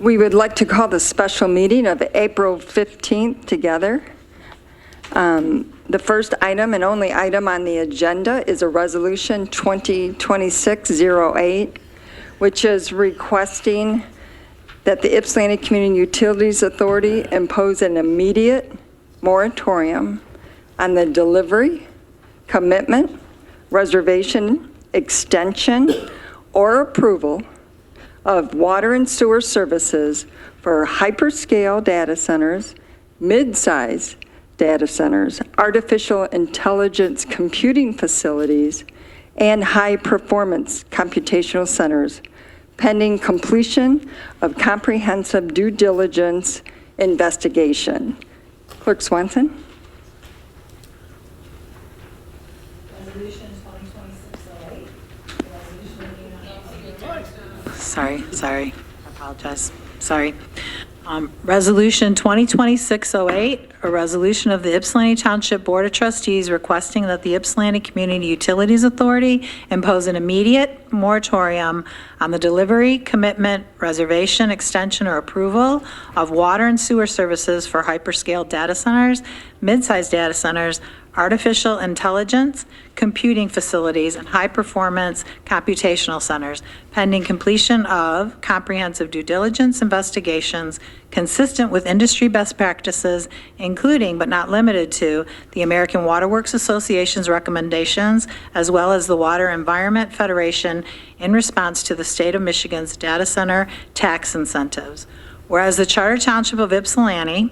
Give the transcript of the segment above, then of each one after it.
We would like to call the special meeting of April 15th together. The first item and only item on the agenda is a resolution 2026-08, which is requesting that the Ypsilanti Community Utilities Authority impose an immediate moratorium on the delivery, commitment, reservation, extension, or approval of water and sewer services for hyperscale data centers, mid-size data centers, artificial intelligence computing facilities, and high-performance computational centers, pending completion of comprehensive due diligence investigation. Clerk Swanson. Resolution 2026-08. Sorry. I apologize. Sorry. Resolution 2026-08, a resolution of the Ypsilanti Township Board of Trustees requesting that the Ypsilanti Community Utilities Authority impose an immediate moratorium on the delivery, commitment, reservation, extension, or approval of water and sewer services for hyperscale data centers, mid-sized data centers, artificial intelligence, computing facilities, and high-performance computational centers, pending completion of comprehensive due diligence investigations consistent with industry best practices, including but not limited to the American Water Works Association's recommendations, as well as the Water Environment Federation in response to the state of Michigan's data center tax incentives. Whereas the Charter Township of Ypsilanti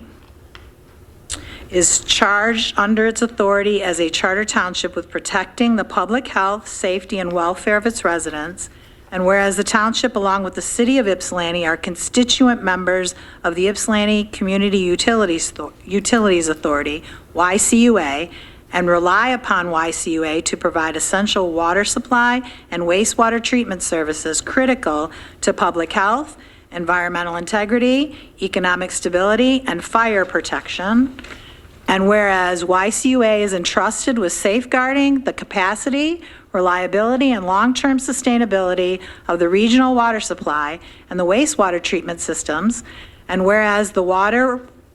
is charged under its authority as a charter township with protecting the public health, safety, and welfare of its residents, and whereas the township, along with the city of Ypsilanti, are constituent members of the Ypsilanti Community Utilities Authority, YCUA, and rely upon YCUA to provide essential water supply and wastewater treatment services critical to public health, environmental integrity, economic stability, and fire protection. And whereas YCUA is entrusted with safeguarding the capacity, reliability, and long-term sustainability of the regional water supply and the wastewater treatment systems, and whereas the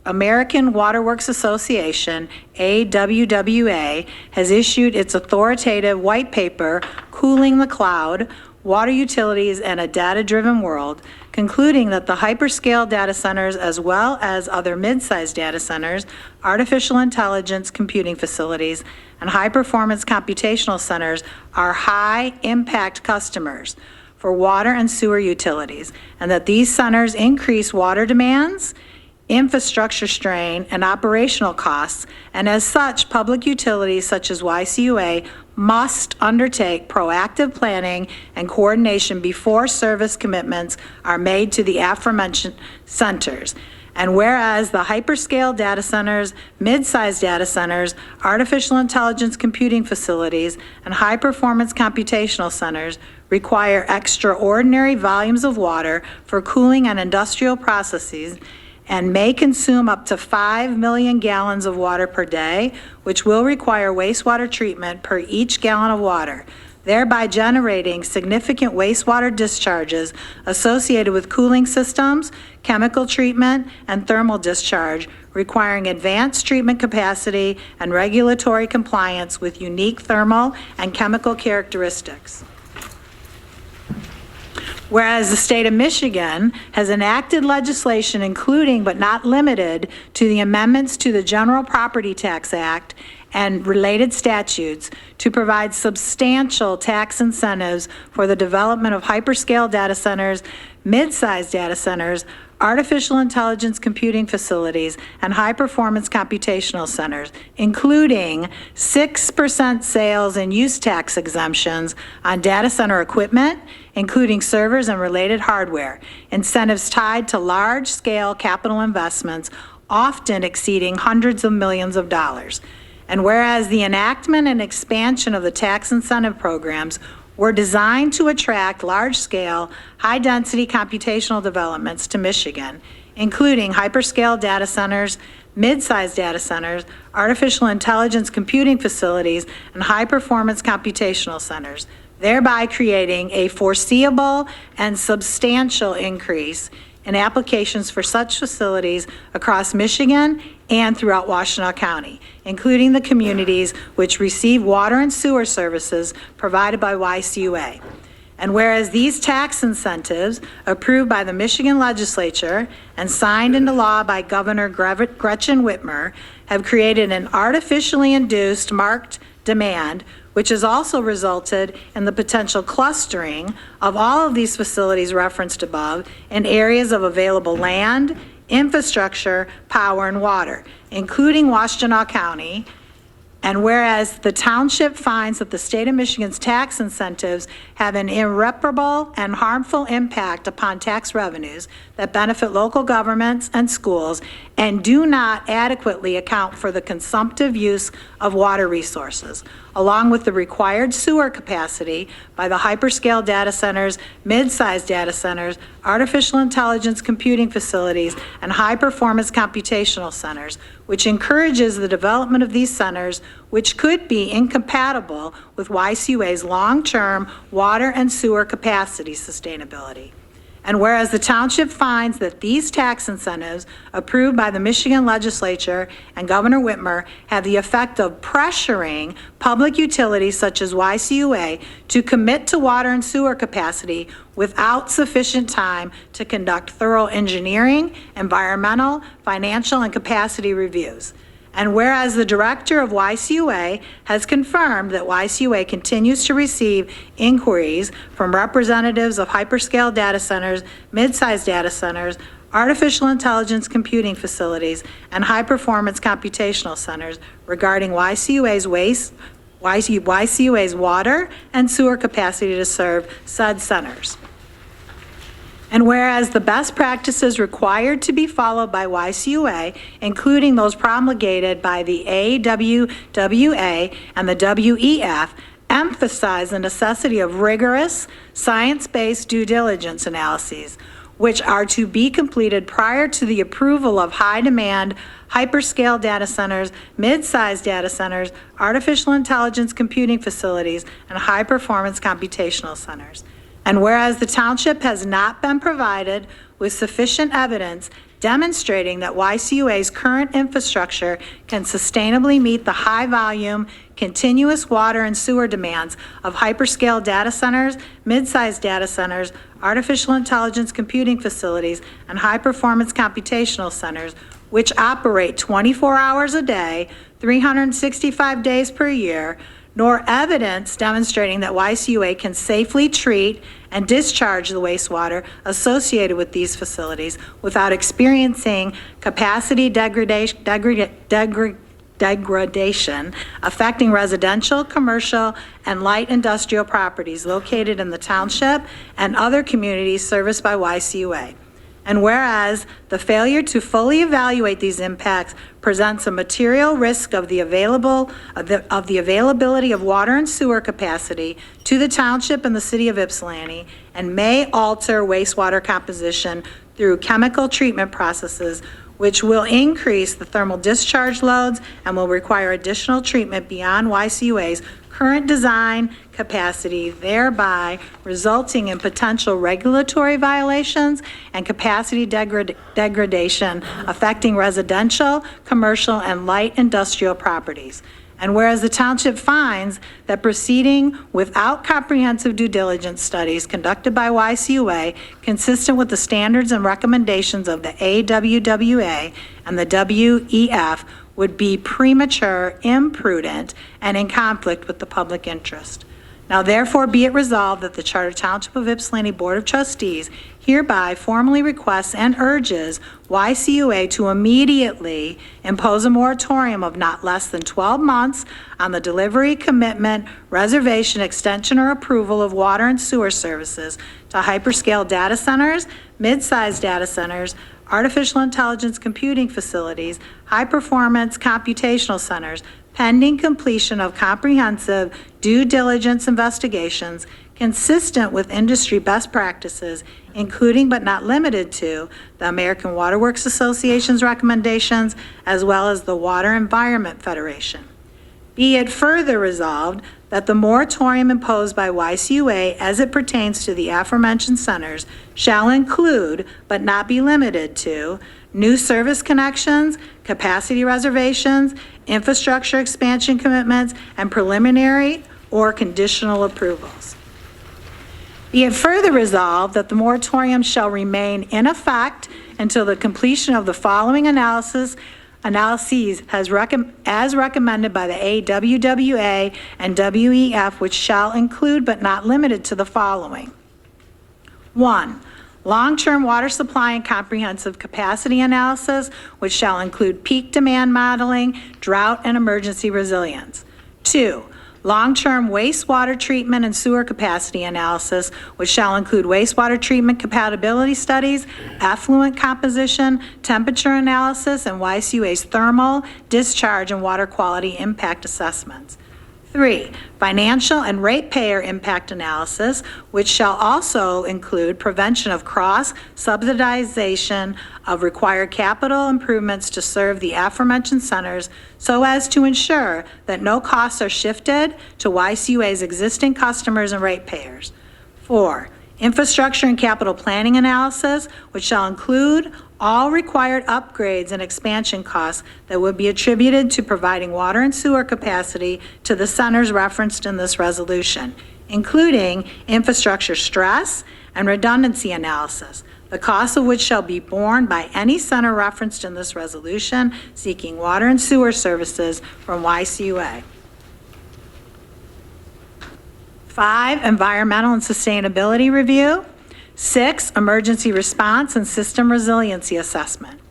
American Water Works Association, AWWA, has issued its authoritative white paper, Cooling the Cloud, Water Utilities in a Data-Driven World, concluding that the hyperscale data centers, as well as other mid-sized data centers, artificial intelligence computing facilities, and high-performance computational centers are high-impact customers for water and sewer utilities, and that these centers increase water demands, infrastructure strain, and operational costs, and as such, public utilities such as YCUA must undertake proactive planning and coordination before service commitments are made to the aforementioned centers. And whereas the hyperscale data centers, mid-sized data centers, artificial intelligence computing facilities, and high-performance computational centers require extraordinary volumes of water for cooling and industrial processes, and may consume up to 5 million gallons of water per day, which will require wastewater treatment per each gallon of water, thereby generating significant wastewater discharges associated with cooling systems, chemical treatment, and thermal discharge, requiring advanced treatment capacity and regulatory compliance with unique thermal and chemical characteristics. Whereas the state of Michigan has enacted legislation including but not limited to the amendments to the General Property Tax Act and related statutes to provide substantial tax incentives for the development of hyperscale data centers, mid-sized data centers, artificial intelligence computing facilities, and high-performance computational centers, including 6% sales and use tax exemptions on data center equipment, including servers and related hardware, incentives tied to large-scale capital investments, often exceeding hundreds of millions of dollars. And whereas the enactment and expansion of the tax incentive programs were designed to attract large-scale, high-density computational developments to Michigan, including hyperscale data centers, mid-sized data centers, artificial intelligence computing facilities, and high-performance computational centers, thereby creating a foreseeable and substantial increase and applications for such facilities across Michigan and throughout Washtenaw County, including the communities which receive water and sewer services provided by YCUA. And whereas these tax incentives approved by the Michigan legislature and signed into law by Governor Gretchen Whitmer have created an artificially induced marked demand, which has also resulted in the potential clustering of all of these facilities referenced above in areas of available land, infrastructure, power, and water, including Washtenaw County. And whereas the township finds that the state of Michigan's tax incentives have an irreparable and harmful impact upon tax revenues that benefit local governments and schools and do not adequately account for the consumptive use of water resources, along with the required sewer capacity by the hyperscale data centers, mid-sized data centers, artificial intelligence computing facilities, and high-performance computational centers, which encourages the development of these centers, which could be incompatible with YCUA's long-term water and sewer capacity sustainability. And whereas the township finds that these tax incentives approved by the Michigan legislature and Governor Whitmer have the effect of pressuring public utilities such as YCUA to commit to water and sewer capacity without sufficient time to conduct thorough engineering, environmental, financial, and capacity reviews. And whereas the director of YCUA has confirmed that YCUA continues to receive inquiries from representatives of hyperscale data centers, mid-sized data centers, artificial intelligence computing facilities, and high-performance computational centers regarding YCUA's water and sewer capacity to serve said centers. And whereas the best practices required to be followed by YCUA, including those promulgated by the AWWA and the WEF, emphasize the necessity of rigorous, science-based due diligence analyses, which are to be completed prior to the approval of high-demand hyperscale data centers, mid-sized data centers, artificial intelligence computing facilities, and high-performance computational centers. And whereas the township has not been provided with sufficient evidence demonstrating that YCUA's current infrastructure can sustainably meet the high-volume, continuous water and sewer demands of hyperscale data centers, mid-sized data centers, artificial intelligence computing facilities, and high-performance computational centers, which operate 24 hours a day, 365 days per year, nor evidence demonstrating that YCUA can safely treat and discharge the wastewater associated with these facilities without experiencing capacity degradation affecting residential, commercial, and light industrial properties located in the township and other communities serviced by YCUA. And whereas the failure to fully evaluate these impacts presents a material risk of the availability of water and sewer capacity to the township and the city of Ypsilanti, and may alter wastewater composition through chemical treatment processes, which will increase the thermal discharge loads and will require additional treatment beyond YCUA's current design capacity, thereby resulting in potential regulatory violations and capacity degradation affecting residential, commercial, and light industrial properties. And whereas the township finds that proceeding without comprehensive due diligence studies conducted by YCUA consistent with the standards and recommendations of the AWWA and the WEF would be premature, imprudent, and in conflict with the public interest. Now therefore be it resolved that the Charter Township of Ypsilanti Board of Trustees hereby formally requests and urges YCUA to immediately impose a moratorium of not less than 12 months on the delivery, commitment, reservation, extension, or approval of water and sewer services to hyperscale data centers, mid-sized data centers, artificial intelligence computing facilities, high-performance computational centers, pending completion of comprehensive due diligence investigations consistent with industry best practices, including but not limited to the American Water Works Association's recommendations, as well as the Water Environment Federation. Be it further resolved that the moratorium imposed by YCUA as it pertains to the aforementioned centers shall include, but not be limited to, new service connections, capacity reservations, infrastructure expansion commitments, and preliminary or conditional approvals. Be it further resolved that the moratorium shall remain in effect until the completion of the following analyses as recommended by the AWWA and WEF, which shall include but not limited to the following. 1, long-term water supply and comprehensive capacity analysis, which shall include peak demand modeling, drought, and emergency resilience. 2, long-term wastewater treatment and sewer capacity analysis, which shall include wastewater treatment compatibility studies, effluent composition, temperature analysis, and YCUA's thermal, discharge, and water quality impact assessments. 3, financial and ratepayer impact analysis, which shall also include prevention of cross-subsidization of required capital improvements to serve the aforementioned centers so as to ensure that no costs are shifted to YCUA's existing customers and ratepayers. 4, infrastructure and capital planning analysis, which shall include all required upgrades and expansion costs that would be attributed to providing water and sewer capacity to the centers referenced in this resolution, including infrastructure stress and redundancy analysis, the cost of which shall be borne by any center referenced in this resolution seeking water and sewer services from YCUA. 5, environmental and sustainability review. 6, emergency response and system resiliency assessment.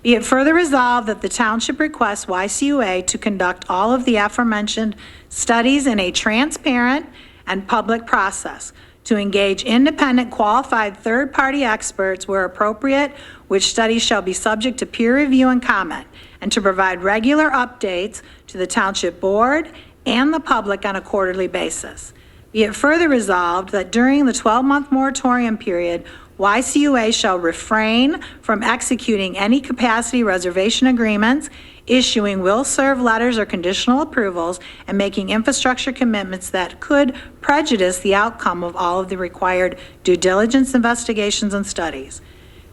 Be it further resolved that the township requests YCUA to conduct all of the aforementioned studies in a transparent and public process, to engage independent qualified third-party experts where appropriate, which studies shall be subject to peer review and comment, and to provide regular updates to the township board and the public on a quarterly basis. Be it further resolved that during the 12-month moratorium period, YCUA shall refrain from executing any capacity reservation agreements, issuing will-serve letters or conditional approvals, and making infrastructure commitments that could prejudice the outcome of all of the required due diligence investigations and studies.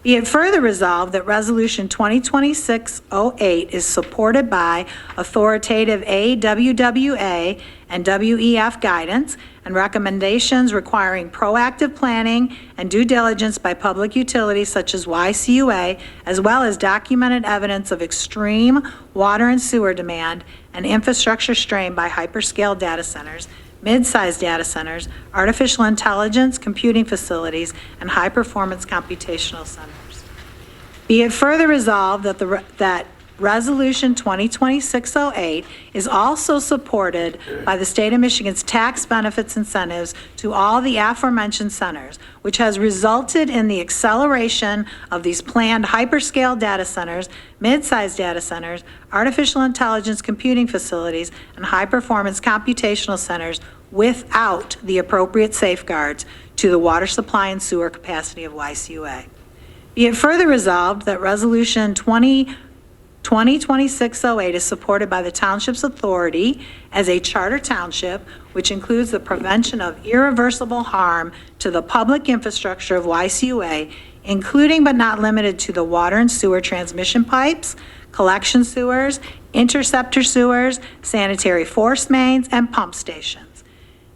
Be it further resolved that Resolution 2026-08 is supported by authoritative AWWA and WEF guidance and recommendations requiring proactive planning and due diligence by public utilities such as YCUA, as well as documented evidence of extreme water and sewer demand and infrastructure strain by hyperscale data centers, mid-sized data centers, artificial intelligence, computing facilities, and high-performance computational centers. Be it further resolved that Resolution 2026-08 is also supported by the state of Michigan's tax benefits incentives to all the aforementioned centers, which has resulted in the acceleration of these planned hyperscale data centers, mid-sized data centers, artificial intelligence computing facilities, and high-performance computational centers without the appropriate safeguards to the water supply and sewer capacity of YCUA. Be it further resolved that Resolution 2026-08 is supported by the township's authority as a charter township, which includes the prevention of irreversible harm to the public infrastructure of YCUA, including but not limited to the water and sewer transmission pipes, collection sewers, interceptor sewers, sanitary force mains, and pump stations.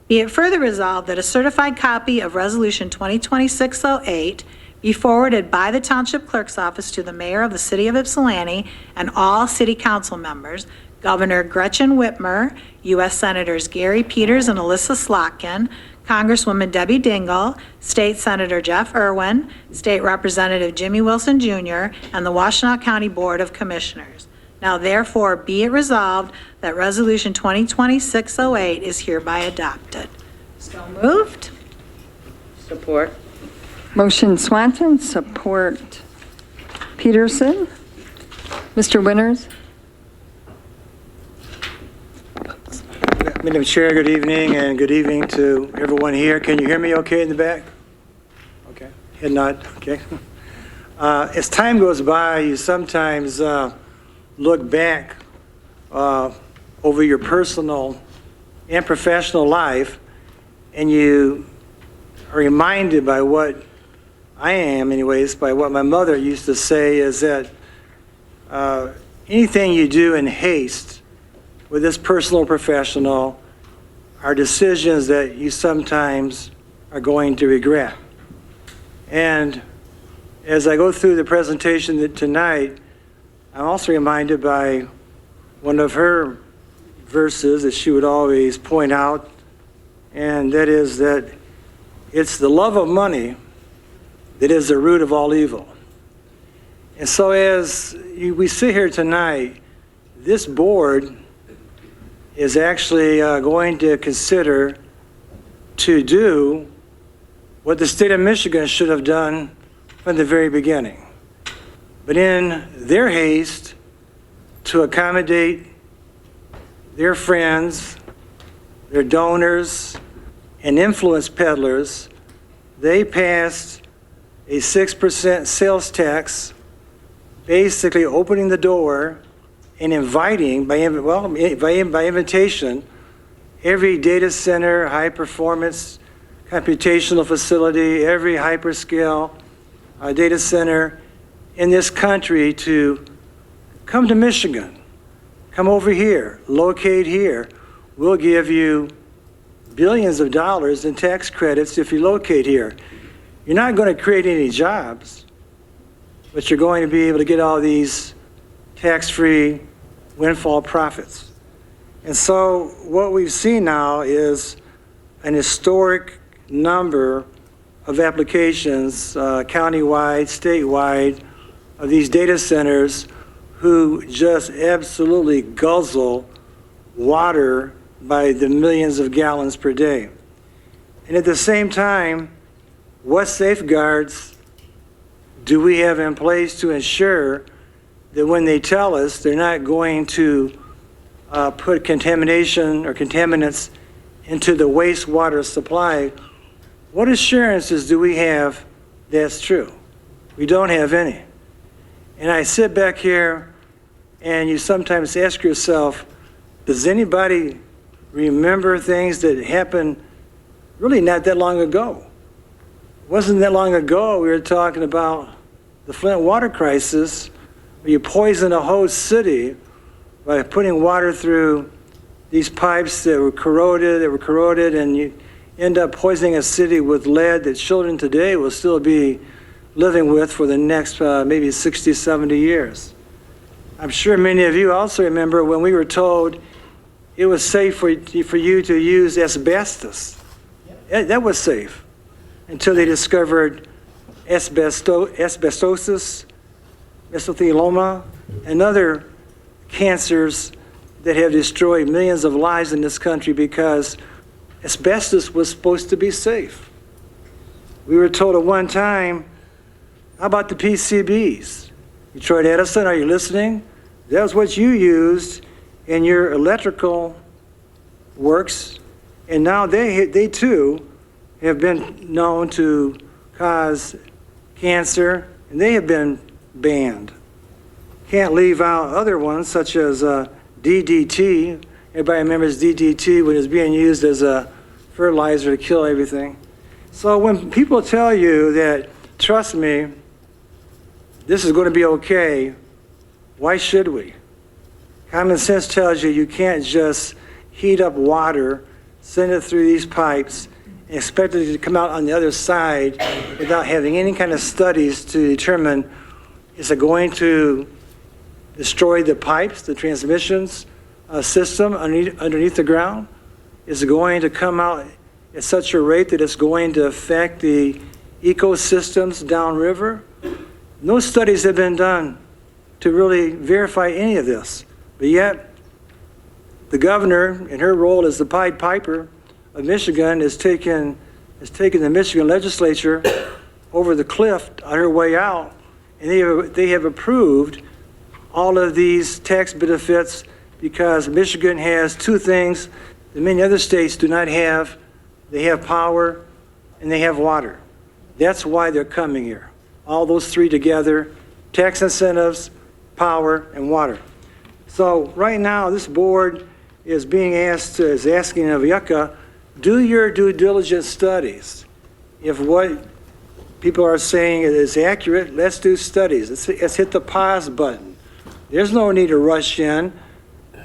Be it further resolved that a certified copy of Resolution 2026-08 be forwarded by the Township Clerk's Office to the Mayor of the City of Ypsilanti and all City Council members, Governor Gretchen Whitmer, U.S. Senators Gary Peters and Alyssa Slotkin, Congresswoman Debbie Dingell, State Senator Jeff Irwin, State Representative Jimmy Wilson Jr., and the Washtenaw County Board of Commissioners. Now therefore be it resolved that Resolution 2026-08 is hereby adopted. So moved. Support. Motion Swanson, support Peterson. Mr. Winters? Madam Chair, good evening, and good evening to everyone here. Can you hear me okay in the back? Okay, head nod, okay. As time goes by, you sometimes look back over your personal and professional life, and you are reminded by what I am anyways, by what my mother used to say, is that anything you do in haste, whether it's personal or professional, are decisions that you sometimes are going to regret. And as I go through the presentation tonight, I'm also reminded by one of her verses that she would always point out, and that is that it's the love of money that is the root of all evil. And so as we sit here tonight, this board is actually going to consider to do what the state of Michigan should have done from the very beginning. But in their haste to accommodate their friends, their donors, and influence peddlers, they passed a 6% sales tax, basically opening the door and inviting, by invitation, every data center, high-performance computational facility, every hyperscale data center in this country to come to Michigan, come over here, locate here. We'll give you billions of dollars in tax credits if you locate here. You're not going to create any jobs, but you're going to be able to get all these tax-free windfall profits. And so what we've seen now is an historic number of applications, countywide, statewide, of these data centers who just absolutely guzzle water by the millions of gallons per day. And at the same time, what safeguards do we have in place to ensure that when they tell us they're not going to put contamination or contaminants into the wastewater supply? What assurances do we have that's true? We don't have any. And I sit back here and you sometimes ask yourself, does anybody remember things that happened really not that long ago? It wasn't that long ago we were talking about the Flint water crisis, where you poison a whole city by putting water through these pipes that were corroded, and you end up poisoning a city with lead that children today will still be living with for the next maybe 60, 70 years. I'm sure many of you also remember when we were told it was safe for you to use asbestos. That was safe until they discovered asbestosis, mesothelioma, and other cancers that have destroyed millions of lives in this country because asbestos was supposed to be safe. We were told at one time, how about the PCBs? Detroit Edison, are you listening? That was what you used in your electrical works, and now they too have been known to cause cancer, and they have been banned. Can't leave out other ones such as DDT. Everybody remembers DDT when it was being used as a fertilizer to kill everything. So when people tell you that, trust me, this is going to be okay, why should we? Common sense tells you you can't just heat up water, send it through these pipes, and expect it to come out on the other side without having any kind of studies to determine, is it going to destroy the pipes, the transmissions system underneath the ground? Is it going to come out at such a rate that it's going to affect the ecosystems downriver? No studies have been done to really verify any of this. But yet, the governor, in her role as the Pied Piper of Michigan, has taken the Michigan legislature over the cliff on her way out, and they have approved all of these tax benefits because Michigan has two things that many other states do not have. They have power and they have water. That's why they're coming here. All those three together: tax incentives, power, and water. So right now, this board is asking of Yucca, do your due diligence studies. If what people are saying is accurate, let's do studies. Let's hit the pause button. There's no need to rush in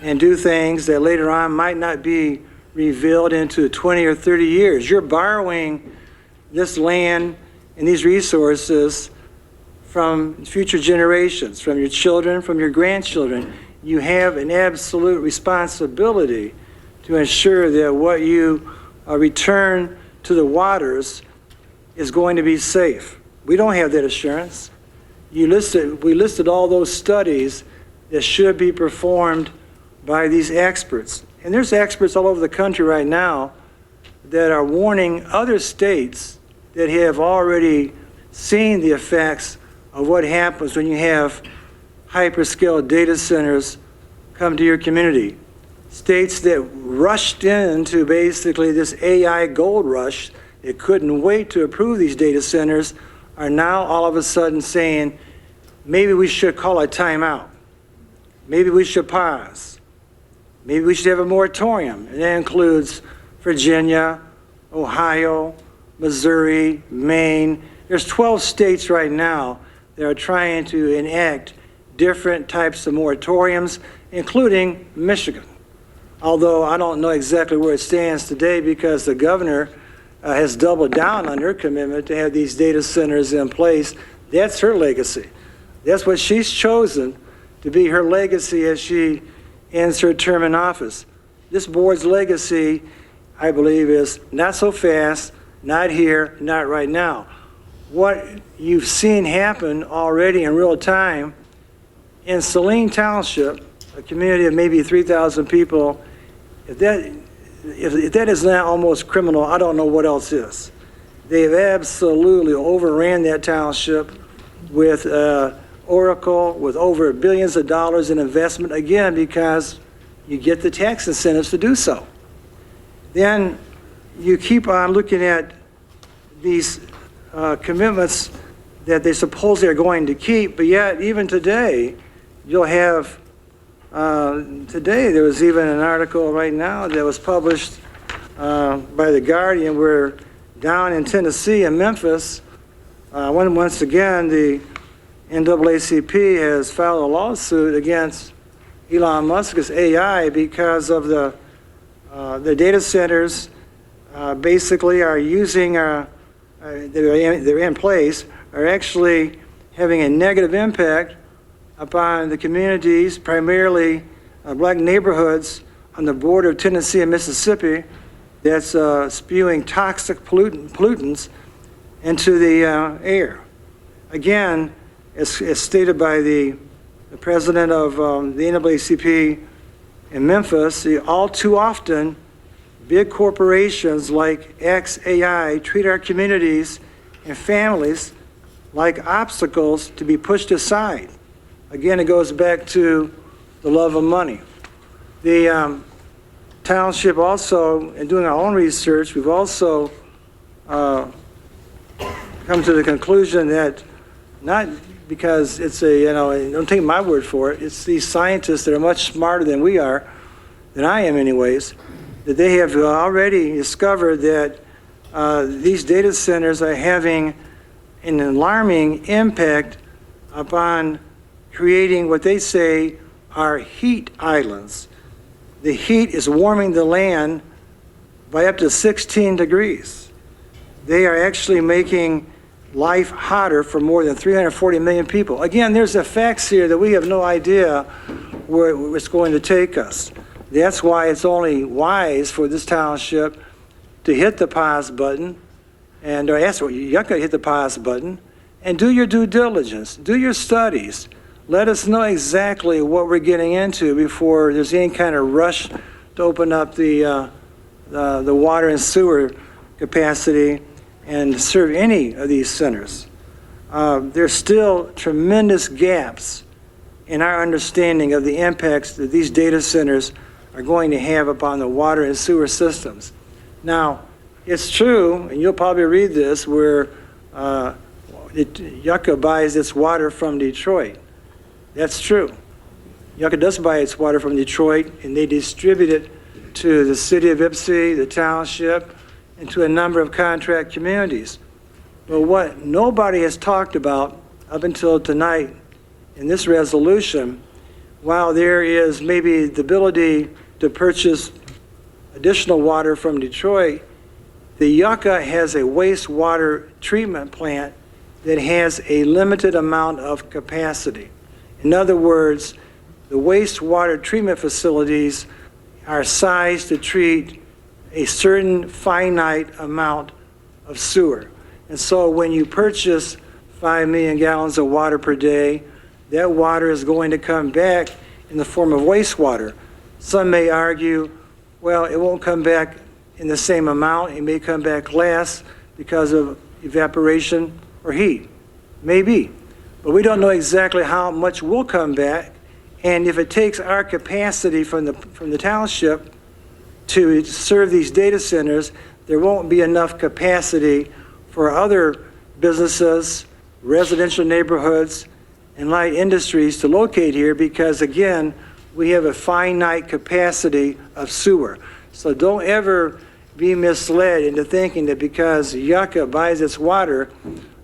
and do things that later on might not be revealed into 20 or 30 years. You're borrowing this land and these resources from future generations, from your children, from your grandchildren. You have an absolute responsibility to ensure that what you return to the waters is going to be safe. We don't have that assurance. We listed all those studies that should be performed by these experts. And there's experts all over the country right now that are warning other states that have already seen the effects of what happens when you have hyperscale data centers come to your community. States that rushed into basically this AI gold rush, that couldn't wait to approve these data centers, are now all of a sudden saying, maybe we should call a timeout. Maybe we should pause. Maybe we should have a moratorium. And that includes Virginia, Ohio, Missouri, Maine. There's 12 states right now that are trying to enact different types of moratoriums, including Michigan. Although I don't know exactly where it stands today because the governor has doubled down on her commitment to have these data centers in place. That's her legacy. That's what she's chosen to be her legacy as she ends her term in office. This board's legacy, I believe, is not so fast, not here, not right now. What you've seen happen already in real time in Saline Township, a community of maybe 3,000 people, if that is not almost criminal, I don't know what else is. They've absolutely overran that township with Oracle, with over billions of dollars in investment, again, because you get the tax incentives to do so. Then you keep on looking at these commitments that they supposedly are going to keep, but yet even today, you'll have, today there was even an article right now that was published by The Guardian where down in Tennessee, in Memphis, once again, the NAACP has filed a lawsuit against Elon Musk's AI because of the data centers basically are using, they're in place, are actually having a negative impact upon the communities, primarily black neighborhoods on the border of Tennessee and Mississippi, that's spewing toxic pollutants into the air. Again, as stated by the president of the NAACP in Memphis, all too often, big corporations like XAI treat our communities and families like obstacles to be pushed aside. Again, it goes back to the love of money. The township also, in doing our own research, we've also come to the conclusion that not because it's don't take my word for it, it's these scientists that are much smarter than we are, than I am anyways, that they have already discovered that these data centers are having an alarming impact upon creating what they say are heat islands. The heat is warming the land by up to 16 degrees. They are actually making life hotter for more than 340 million people. Again, there's effects here that we have no idea where it's going to take us. That's why it's only wise for this township to hit the pause button, and Yucca hit the pause button, and do your due diligence, do your studies. Let us know exactly what we're getting into before there's any kind of rush to open up the water and sewer capacity and serve any of these centers. There's still tremendous gaps in our understanding of the impacts that these data centers are going to have upon the water and sewer systems. Now, it's true, and you'll probably read this, where Yucca buys its water from Detroit. That's true. Yucca does buy its water from Detroit, and they distribute it to the city of Ypsi, the township, and to a number of contract communities. But what nobody has talked about up until tonight in this resolution, while there is maybe the ability to purchase additional water from Detroit, the Yucca has a wastewater treatment plant that has a limited amount of capacity. In other words, the wastewater treatment facilities are sized to treat a certain finite amount of sewer. And so when you purchase 5 million gallons of water per day, that water is going to come back in the form of wastewater. Some may argue, well, it won't come back in the same amount. It may come back less because of evaporation or heat. Maybe. But we don't know exactly how much will come back. And if it takes our capacity from the township to serve these data centers, there won't be enough capacity for other businesses, residential neighborhoods, and light industries to locate here because, again, we have a finite capacity of sewer. So don't ever be misled into thinking that because Yucca buys its water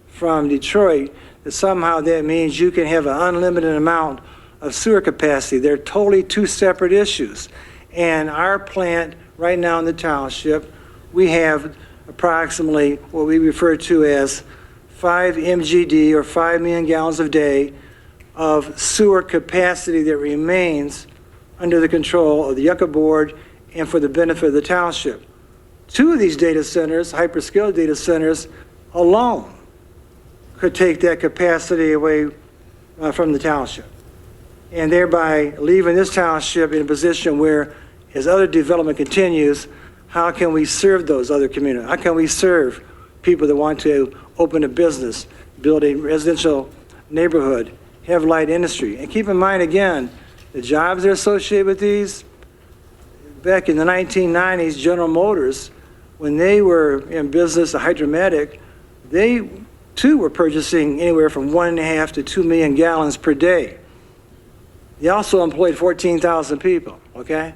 from Detroit, that somehow that means you can have an unlimited amount of sewer capacity. They're totally two separate issues. And our plant right now in the township, we have approximately what we refer to as 5 MGD or 5 million gallons a day of sewer capacity that remains under the control of the Yucca Board and for the benefit of the township. 2 of these data centers, hyperscale data centers alone, could take that capacity away from the township, and thereby leaving this township in a position where, as other development continues, how can we serve those other communities? How can we serve people that want to open a business, build a residential neighborhood, have light industry? And keep in mind, again, the jobs that are associated with these, back in the 1990s, General Motors, when they were in business, a Hydromatic, they too were purchasing anywhere from 1.5 to 2 million gallons per day. They also employed 14,000 people, okay?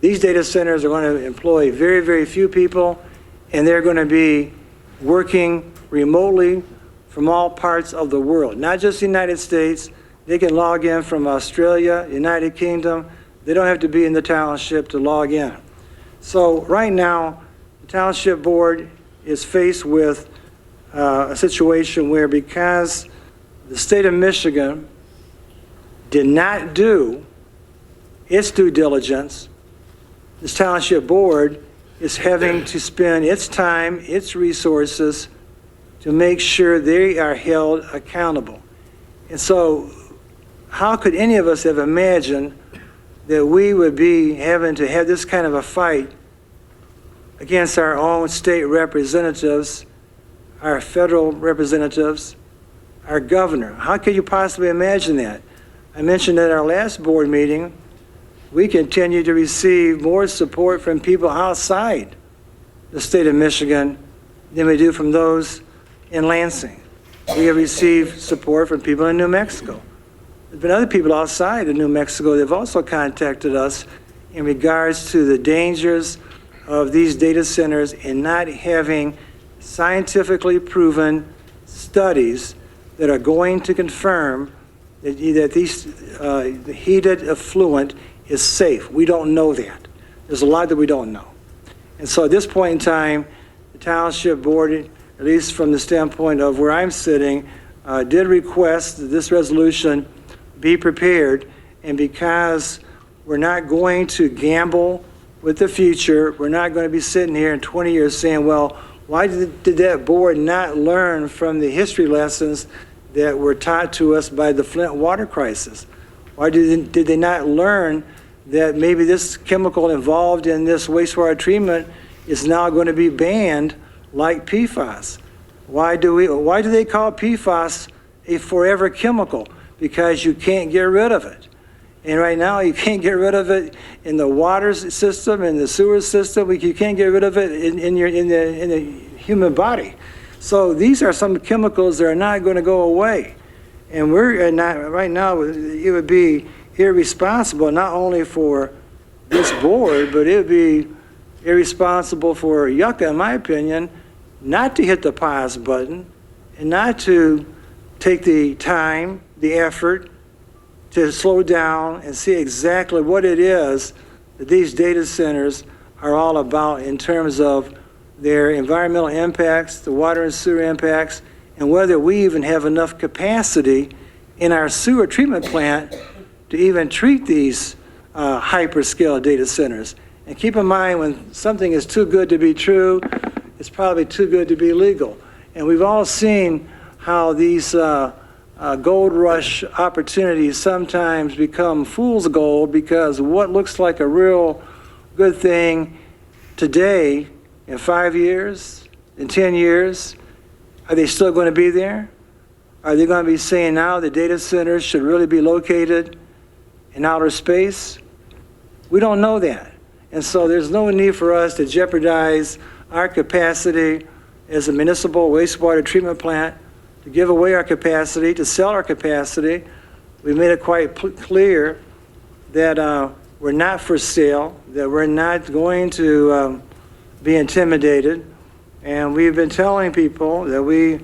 These data centers are going to employ very, very few people, and they're going to be working remotely from all parts of the world, not just the United States. They can log in from Australia, United Kingdom. They don't have to be in the township to log in. So right now, the Township Board is faced with a situation where, because the state of Michigan did not do its due diligence, this Township Board is having to spend its time, its resources to make sure they are held accountable. And so how could any of us have imagined that we would be having to have this kind of a fight against our own state representatives, our federal representatives, our governor? How could you possibly imagine that? I mentioned at our last board meeting, we continue to receive more support from people outside the state of Michigan than we do from those in Lansing. We have received support from people in New Mexico. There's been other people outside of New Mexico that have also contacted us in regards to the dangers of these data centers and not having scientifically proven studies that are going to confirm that the heated effluent is safe. We don't know that. There's a lot that we don't know. And so at this point in time, the Township Board, at least from the standpoint of where I'm sitting, did request that this resolution be prepared. And because we're not going to gamble with the future, we're not going to be sitting here in 20 years saying, well, why did that board not learn from the history lessons that were taught to us by the Flint water crisis? Why did they not learn that maybe this chemical involved in this wastewater treatment is now going to be banned like PFAS? Why do they call PFAS a forever chemical? Because you can't get rid of it. And right now you can't get rid of it in the water system, in the sewer system. You can't get rid of it in the human body. So these are some chemicals that are not going to go away. And we're not, right now, it would be irresponsible not only for this board, but it would be irresponsible for Yucca, in my opinion, not to hit the pause button and not to take the time, the effort to slow down and see exactly what it is that these data centers are all about in terms of their environmental impacts, the water and sewer impacts, and whether we even have enough capacity in our sewer treatment plant to even treat these hyperscale data centers. And keep in mind, when something is too good to be true, it's probably too good to be legal. And we've all seen how these gold rush opportunities sometimes become fool's gold, because what looks like a real good thing today, in 5 years, in 10 years, are they still going to be there? Are they going to be saying now the data centers should really be located in outer space? We don't know that. And so there's no need for us to jeopardize our capacity as a municipal wastewater treatment plant, to give away our capacity, to sell our capacity. We've made it quite clear that we're not for sale, that we're not going to be intimidated. And we've been telling people that we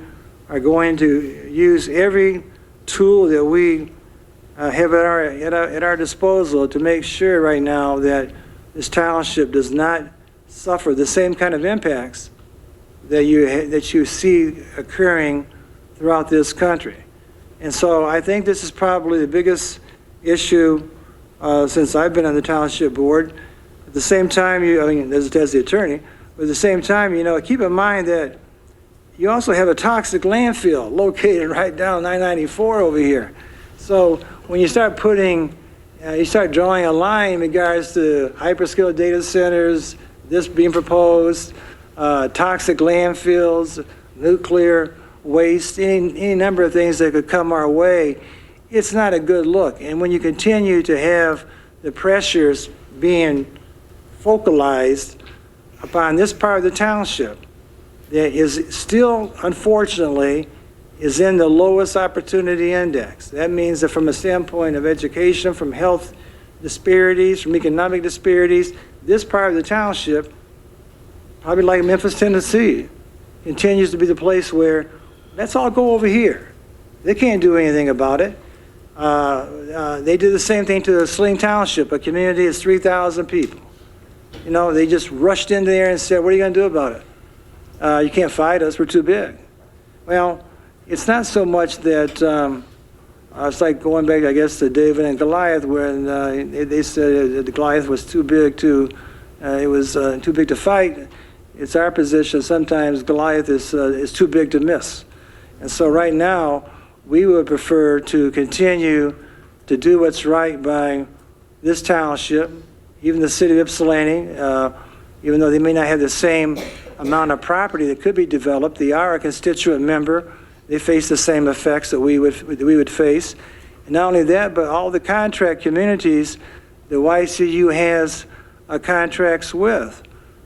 are going to use every tool that we have at our disposal to make sure right now that this township does not suffer the same kind of impacts that you see occurring throughout this country. And so I think this is probably the biggest issue since I've been on the township board. At the same time, as the attorney, but at the same time, keep in mind that you also have a toxic landfill located right down 994 over here. So when you start you start drawing a line in regards to hyperscale data centers, this being proposed, toxic landfills, nuclear waste, any number of things that could come our way, it's not a good look. And when you continue to have the pressures being focalized upon this part of the township that is still, unfortunately, is in the lowest opportunity index. That means that from a standpoint of education, from health disparities, from economic disparities, this part of the township, probably like Memphis, Tennessee, continues to be the place where let's all go over here. They can't do anything about it. They did the same thing to Sling Township, a community of 3,000 people. They just rushed in there and said, what are you going to do about it? You can't fight us, we're too big. Well, it's not so much that, it's like going back, I guess, to David and Goliath, when they said that Goliath was too big to fight. It's our position, sometimes Goliath is too big to miss. And so right now, we would prefer to continue to do what's right by this township, even the city of Ypsilanti, even though they may not have the same amount of property that could be developed, they are a constituent member. They face the same effects that we would face. And not only that, but all the contract communities that YCU has contracts with,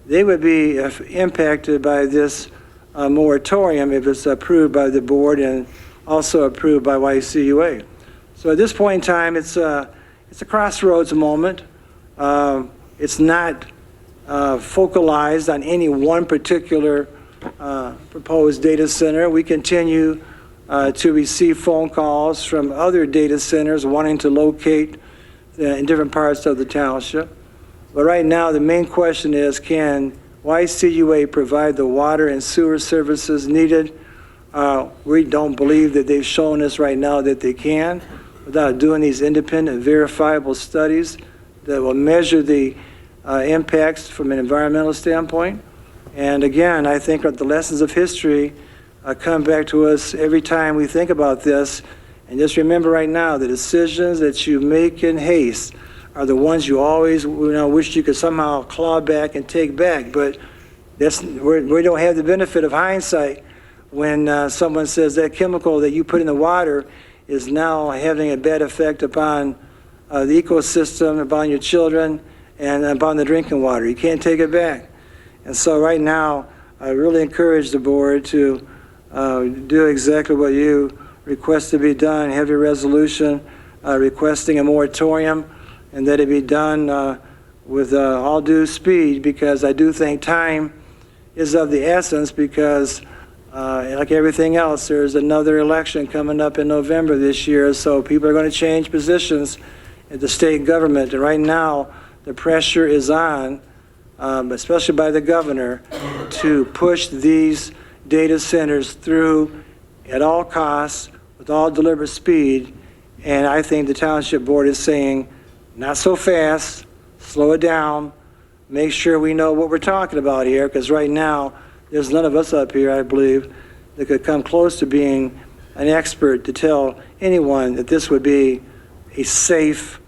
they would be impacted by this moratorium if it's approved by the board and also approved by YCUA. So at this point in time, it's a crossroads moment. It's not focalized on any one particular proposed data center. We continue to receive phone calls from other data centers wanting to locate in different parts of the township. But right now, the main question is, can YCUA provide the water and sewer services needed? We don't believe that they've shown us right now that they can, without doing these independent, verifiable studies that will measure the impacts from an environmental standpoint. And again, I think that the lessons of history come back to us every time we think about this. And just remember right now, the decisions that you make in haste are the ones you always wish you could somehow claw back and take back. But we don't have the benefit of hindsight when someone says that chemical that you put in the water is now having a bad effect upon the ecosystem, upon your children, and upon the drinking water. You can't take it back. And so right now, I really encourage the board to do exactly what you request to be done, have your resolution requesting a moratorium, and that it be done with all due speed, because I do think time is of the essence, because like everything else, there's another election coming up in November this year, so people are going to change positions at the state government. And right now, the pressure is on, especially by the governor, to push these data centers through at all costs, with all deliberate speed. And I think the Township Board is saying, not so fast, slow it down, make sure we know what we're talking about here, because right now, there's none of us up here, I believe, that could come close to being an expert to tell anyone that this would be a safe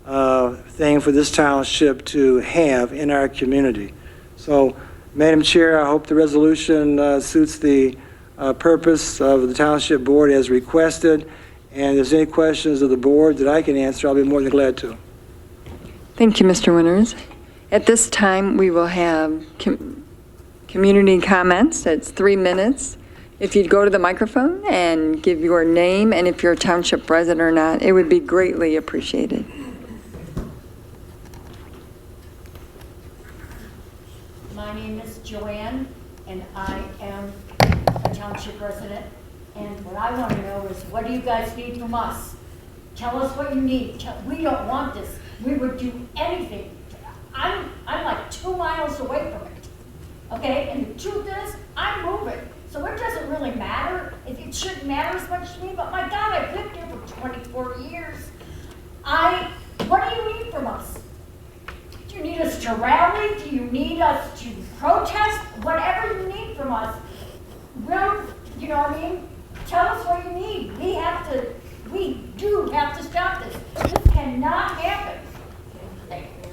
thing for this township to have in our community. So, Madam Chair, I hope the resolution suits the purpose of the Township Board as requested. And if there's any questions of the board that I can answer, I'll be more than glad to. Thank you, Mr. Winters. At this time, we will have community comments. It's 3 minutes. If you'd go to the microphone and give your name and if you're a township resident or not, it would be greatly appreciated. My name is Joanne, and I am a township resident. And what I want to know is, what do you guys need from us? Tell us what you need. We don't want this. We would do anything. I'm like 2 miles away from it. Okay, and the truth is, I'm moving, so it doesn't really matter. It shouldn't matter as much to me, but my God, I've lived here for 24 years. What do you need from us? Do you need us to rally? Do you need us to protest? Whatever you need from us, well, you know what I mean? Tell us what you need. We do have to stop this. This cannot happen. Thank you.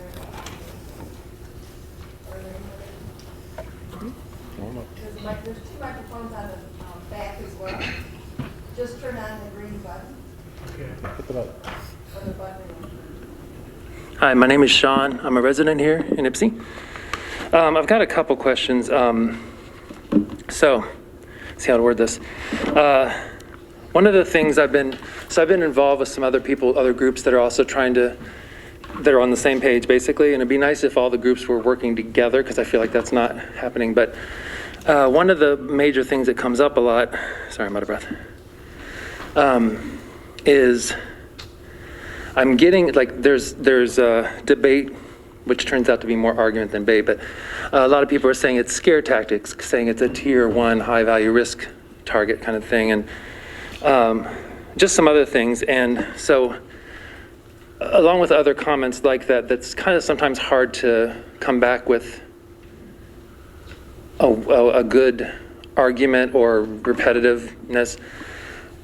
There's 2 microphones on the back as well. Just turn on the green button. Or the button. Hi, my name is Sean. I'm a resident here in Ypsi. I've got a couple questions. So, see how to word this. One of the things I've been involved with some other people, other groups that are also they're on the same page basically, and it'd be nice if all the groups were working together, because I feel like that's not happening. But one of the major things that comes up a lot, sorry, I'm out of breath, is I'm getting, like, there's a debate, which turns out to be more argument than debate, but a lot of people are saying it's scare tactics, saying it's a tier 1 high value risk target kind of thing, and just some other things. And so, along with other comments like that, that's kind of sometimes hard to come back with a good argument or repetitiveness.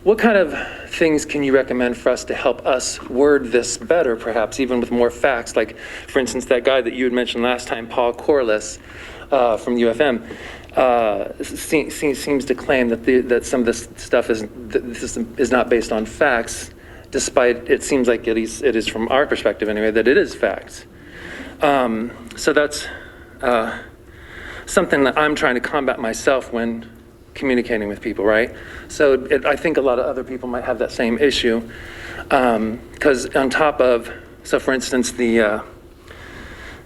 What kind of things can you recommend for us to help us word this better, perhaps even with more facts? Like, for instance, that guy that you had mentioned last time, Paul Corliss from UFM, seems to claim that some of this stuff is not based on facts, despite it seems like it is from our perspective anyway, that it is facts. So that's something that I'm trying to combat myself when communicating with people, right? So I think a lot of other people might have that same issue, because on top of, so for instance, I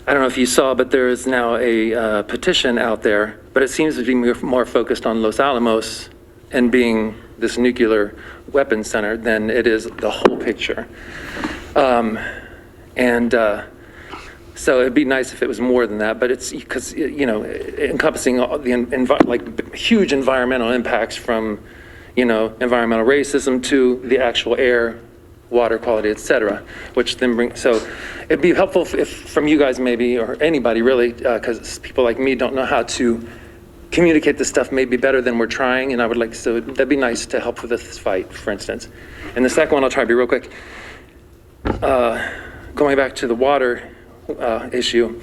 don't know if you saw, but there is now a petition out there, but it seems to be more focused on Los Alamos and being this nuclear weapons center than it is the whole picture. So it'd be nice if it was more than that, but it's because, you know, encompassing all the like huge environmental impacts from, you know, environmental racism to the actual air, water quality, et cetera, which then so it'd be helpful if from you guys maybe, or anybody really, because people like me don't know how to communicate this stuff maybe better than we're trying, and I would like, so that'd be nice to help with this fight, for instance. And the second one, I'll try to be real quick. Going back to the water issue,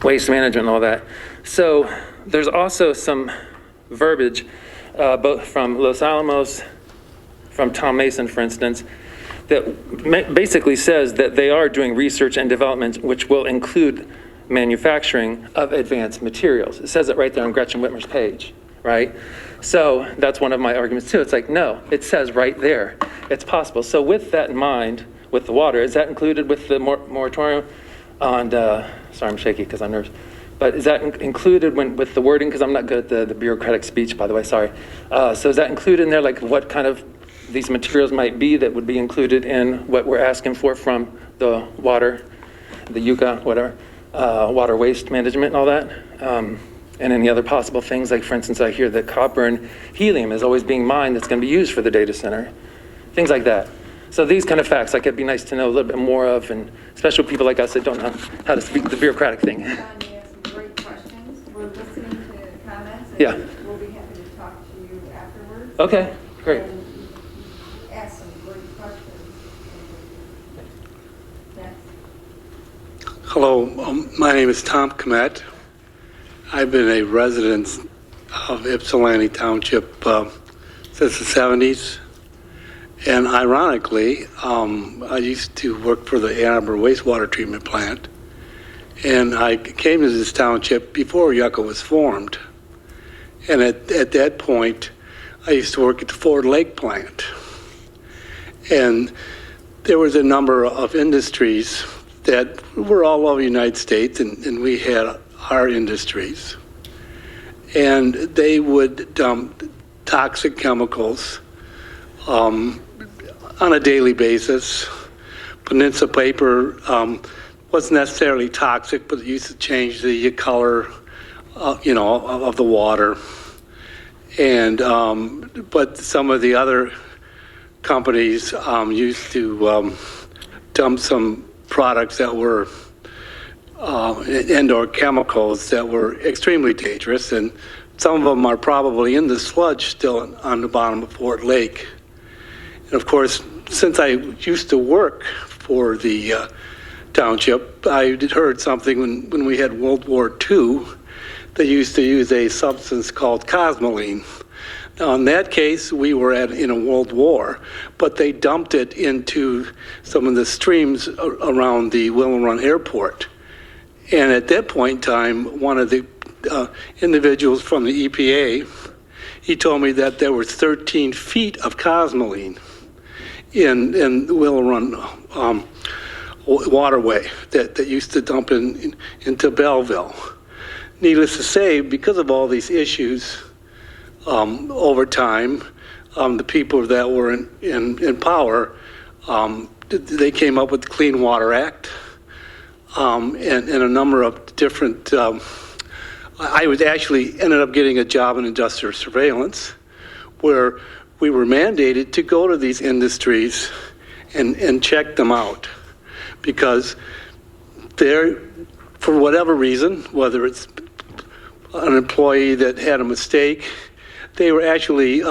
waste management and all that. So there's also some verbiage, both from Los Alamos, from Tom Mason, for instance, that basically says that they are doing research and development, which will include manufacturing of advanced materials. It says it right there on Gretchen Whitmer's page, right? So that's one of my arguments too. It's like, no, it says right there, it's possible. So with that in mind, with the water, is that included with the moratorium on, sorry, I'm shaky because I'm nervous, but is that included with the wording? Because I'm not good at the bureaucratic speech, by the way, sorry. So is that included in there, like what kind of these materials might be that would be included in what we're asking for from the water, the YCUA, whatever, water waste management and all that? And any other possible things, like for instance, I hear that copper and helium is always being mined that's going to be used for the data center, things like that. So these kind of facts, like it'd be nice to know a little bit more of, and especially people like us that don't know how to speak the bureaucratic thing. John, you asked some great questions. We're listening to comments. And Yeah. we'll be happy to talk to you afterwards. Okay, great. And you asked some great questions. Next. Hello, my name is Tom Kmet. I've been a resident of Ypsilanti Township since the 70s. And ironically, I used to work for the Ann Arbor wastewater treatment plant. And I came to this township before Yucca was formed. And at that point, I used to work at the Ford Lake plant. And there was a number of industries that were all over the United States, and we had our industries. And they would dump toxic chemicals on a daily basis. Peninsula paper wasn't necessarily toxic, but it used to change the color, of the water. And but some of the other companies used to dump some products that were indoor chemicals that were extremely dangerous, and some of them are probably in the sludge still on the bottom of Fort Lake. And of course, since I used to work for the township, I heard something when we had World War II. They used to use a substance called cosmoline. Now, in that case, we were in a world war, but they dumped it into some of the streams around the Willow Run Airport. And at that point in time, one of the individuals from the EPA, he told me that there was 13 feet of cosmoline in the Willow Run waterway that used to dump into Belleville. Needless to say, because of all these issues, over time, the people that were in power, they came up with the Clean Water Act, and a number of different. I was actually ended up getting a job in industrial surveillance, where we were mandated to go to these industries and check them out, because they're, for whatever reason, whether it's an employee that had a mistake, they were actually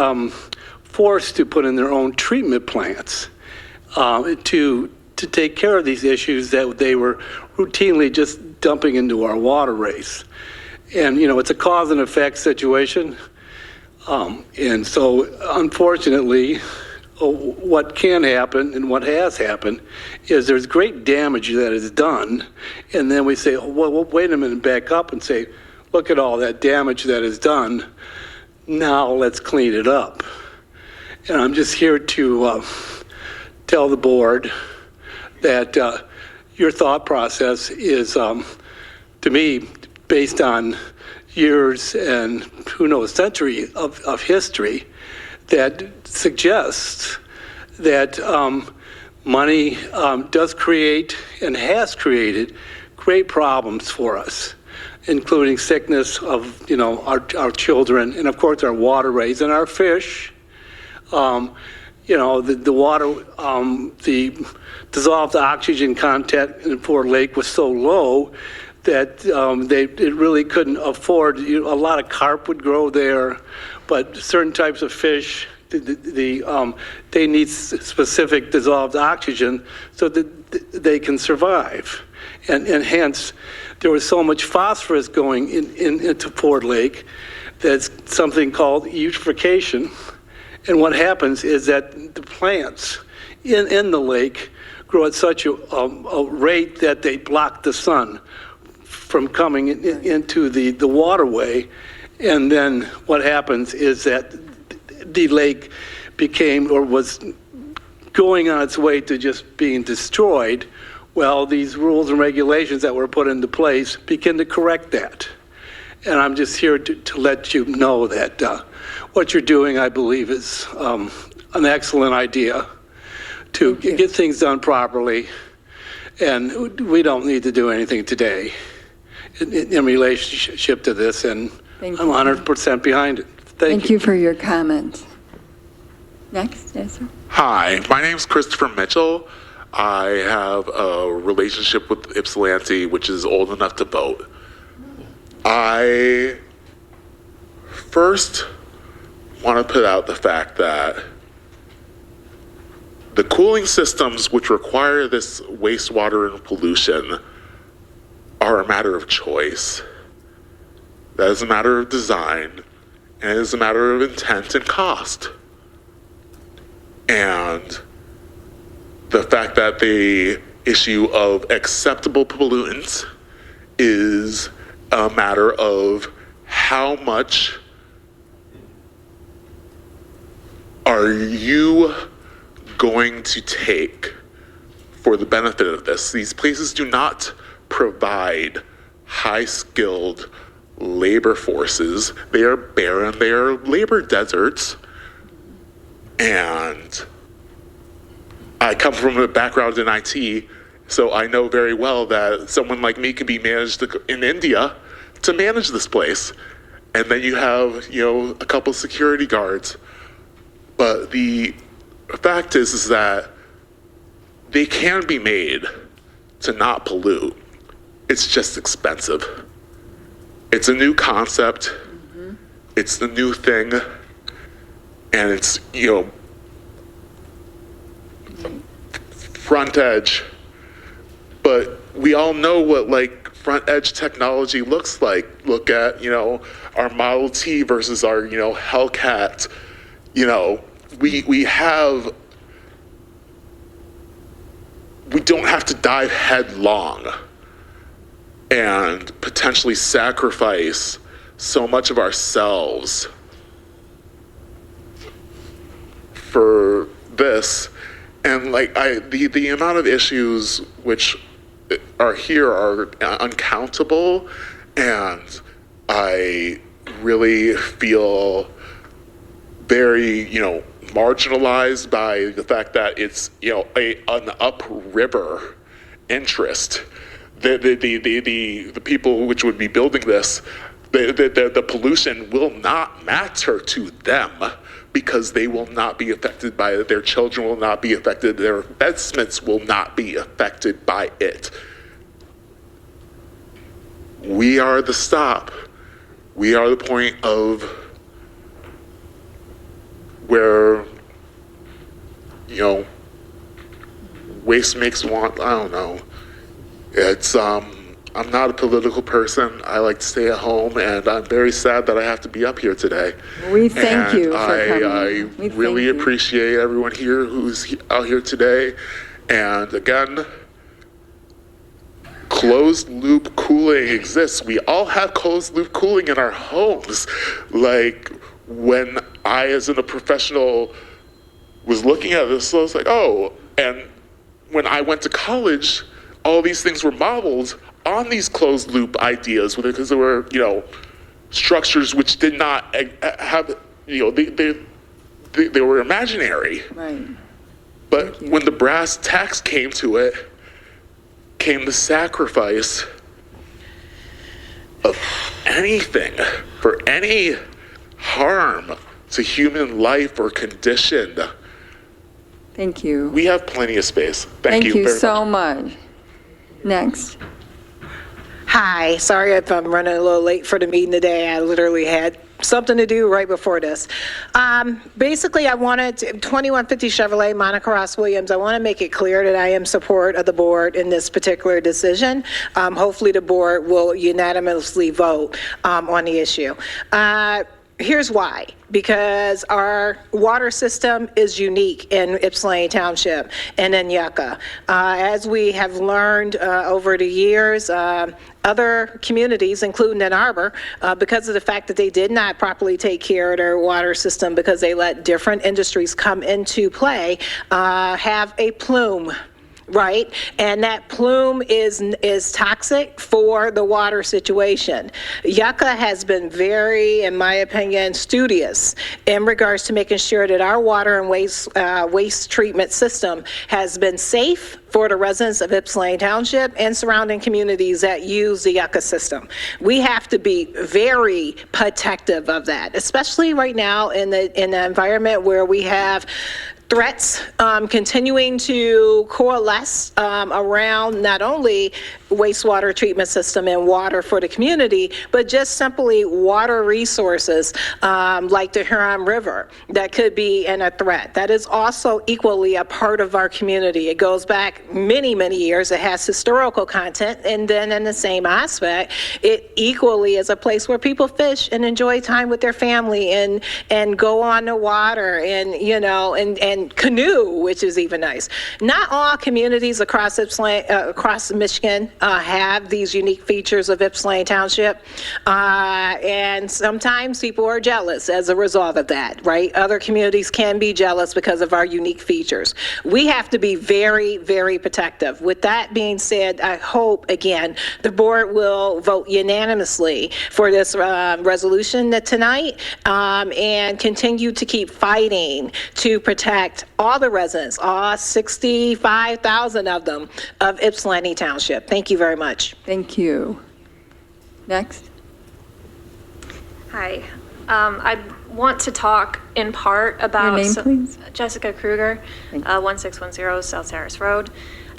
forced to put in their own treatment plants to take care of these issues that they were routinely just dumping into our waterways. And, it's a cause and effect situation. And so, unfortunately, what can happen and what has happened is there's great damage that is done. And then we say, well, wait a minute, back up and say, look at all that damage that is done. Now let's clean it up. And I'm just here to tell the board that your thought process is, to me, based on years and who knows, century of history, that suggests that money does create and has created great problems for us, including sickness of our children, and of course our waterways and our fish. The water, the dissolved oxygen content in Fort Lake was so low that it really couldn't afford. A lot of carp would grow there, but certain types of fish, they need specific dissolved oxygen so that they can survive, and hence there was so much phosphorus going into Fort Lake that's something called eutrophication. And what happens is that the plants in the lake grow at such a rate that they block the sun from coming into the waterway, And then what happens is that the lake became, or was going on its way to just being destroyed. Well, these rules and regulations that were put into place begin to correct that. And I'm just here to let you know that what you're doing, I believe, is an excellent idea to get things done properly. And we don't need to do anything today in relationship to this, and I'm 100% behind it. Thank you for your comments. Next, yes, sir. Hi, my name's Christopher Mitchell. I have a relationship with Ypsilanti, which is old enough to vote. I first want to put out the fact that the cooling systems which require this wastewater and pollution are a matter of choice. That is a matter of design, and it is a matter of intent and cost. And the fact that the issue of acceptable pollutants is a matter of how much are you going to take for the benefit of this. These places do not provide high-skilled labor forces. They are barren, they are labor deserts. And I come from a background in IT, so I know very well that someone like me can be managed in India to manage this place. And then you have, a couple security guards. But the fact is that they can be made to not pollute. It's just expensive. It's a new concept. It's the new thing. And it's, front edge. But we all know what front edge technology looks like. Look at, our Model T versus our, Hellcat. We don't have to dive headlong and potentially sacrifice so much of ourselves for this. And the amount of issues which are here are uncountable, and I really feel very, marginalized by the fact that it's, an upriver interest. The people which would be building this, the pollution will not matter to them because they will not be affected by it. Their children will not be affected. Their investments will not be affected by it. We are the stop. We are the point of where, waste makes want, I don't know. It's, I'm not a political person. I like to stay at home, and I'm very sad that I have to be up here today. We thank you for coming. I really appreciate everyone here who's out here today. And again, closed loop cooling exists. We all have closed loop cooling in our homes. When I, as a professional, was looking at this, I was like, oh, and when I went to college, all these things were modeled on these closed loop ideas because there were, structures which did not have, they were imaginary. Right. But when the brass tacks came to it, came the sacrifice of anything for any harm to human life or condition. Thank you. We have plenty of space. Thank you very so much. Next. Hi, sorry if I'm running a little late for the meeting today. I literally had something to do right before this. Basically, I wanted 2150 Chevrolet, Monica Ross Williams. I want to make it clear that I am support of the board in this particular decision. Hopefully the board will unanimously vote on the issue. Here's why. Because our water system is unique in Ypsilanti Township and in Yucca. As we have learned over the years, other communities, including Ann Arbor, because of the fact that they did not properly take care of their water system because they let different industries come into play, have a plume. Right? And that plume is toxic for the water situation. Yucca has been very, in my opinion, studious in regards to making sure that our water and waste treatment system has been safe for the residents of Ypsilanti Township and surrounding communities that use the Yucca system. We have to be very protective of that, especially right now in the environment where we have threats continuing to coalesce around not only wastewater treatment system and water for the community, but just simply water resources like the Huron River that could be in a threat. That is also equally a part of our community. It goes back many, many years. It has historical content, and then in the same aspect, it equally is a place where people fish and enjoy time with their family and go on the water and, you know, and canoe, which is even nice. Not all communities across Michigan have these unique features of Ypsilanti Township, and sometimes people are jealous as a result of that, right? Other communities can be jealous because of our unique features. We have to be very, very protective. With that being said, I hope, again, the board will vote unanimously for this resolution tonight and continue to keep fighting to protect all the residents, all 65,000 of them, of Ypsilanti Township. Thank you very much. Thank you. Next. Hi. I want to talk in part about... Your name, please? Jessica Kruger, 1610 South Terrace Road.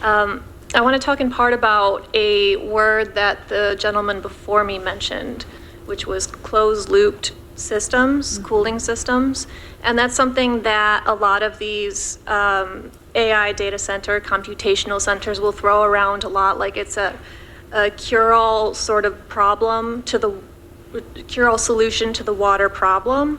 I want to talk in part about a word that the gentleman before me mentioned, which was closed-looped systems, cooling systems. And that's something that a lot of these AI data center, computational centers will throw around a lot, like it's a cure-all sort of problem to the cure-all solution to the water problem.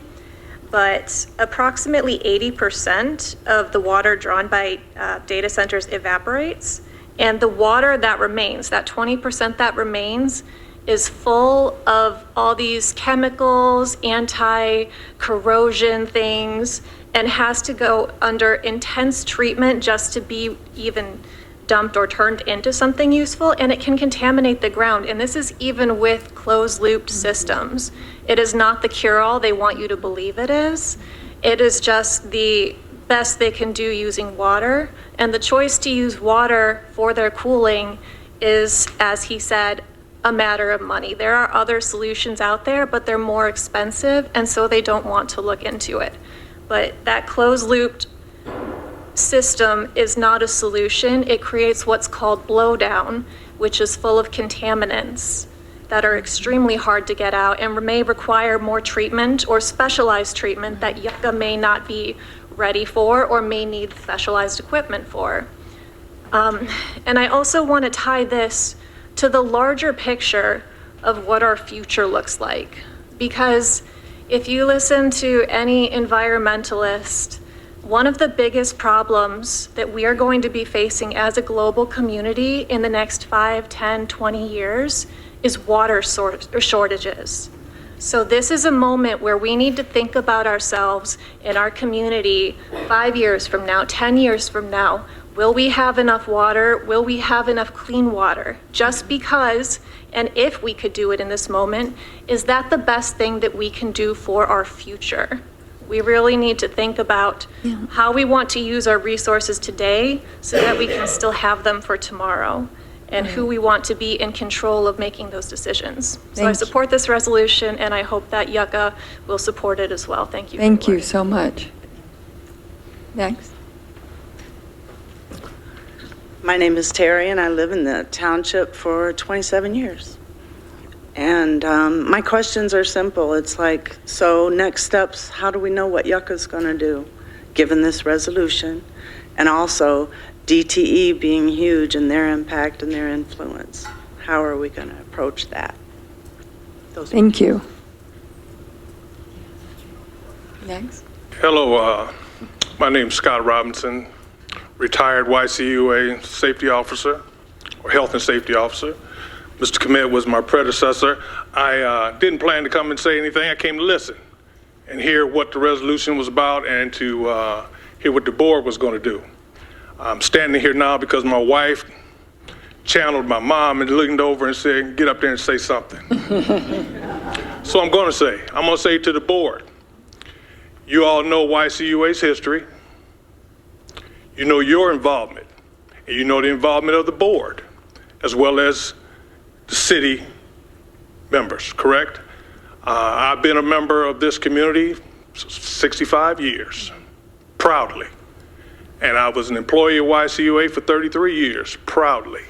But approximately 80% of the water drawn by data centers evaporates. And the water that remains, that 20% that remains, is full of all these chemicals, anti-corrosion things, and has to go under intense treatment just to be even dumped or turned into something useful, and it can contaminate the ground. And this is even with closed-looped systems. It is not the cure-all they want you to believe it is. It is just the best they can do using water, and the choice to use water for their cooling is, as he said, a matter of money. There are other solutions out there, but they're more expensive, and so they don't want to look into it. But that closed-looped system is not a solution. It creates what's called blowdown, which is full of contaminants that are extremely hard to get out and may require more treatment or specialized treatment that Yucca may not be ready for or may need specialized equipment for. And I also want to tie this to the larger picture of what our future looks like. Because if you listen to any environmentalist, one of the biggest problems that we are going to be facing as a global community in the next 5, 10, 20 years is water shortages. So this is a moment where we need to think about ourselves in our community 5 years from now, 10 years from now. Will we have enough water? Will we have enough clean water? Just because, and if we could do it in this moment, is that the best thing that we can do for our future? We really need to think about how we want to use our resources today so that we can still have them for tomorrow, and who we want to be in control of making those decisions. So I support this resolution, and I hope that Yucca will support it as well. Thank you. Thank you so much. Next. My name is Terry, and I live in the township for 27 years. And my questions are simple. It's like, so next steps, how do we know what Yucca's going to do, given this resolution? And also, DTE being huge and their impact and their influence. How are we going to approach that? Thank you. Next. Hello, my name's Scott Robinson, retired YCUA safety officer, or health and safety officer. Mr. Commit was my predecessor. I didn't plan to come and say anything. I came to listen and hear what the resolution was about and to hear what the board was going to do. I'm standing here now because my wife channeled my mom and leaned over and said, get up there and say something. So I'm going to say to the board, you all know YCUA's history. You know your involvement, and you know the involvement of the board, as well as the city members, correct? I've been a member of this community 65 years, proudly. And I was an employee of YCUA for 33 years, proudly.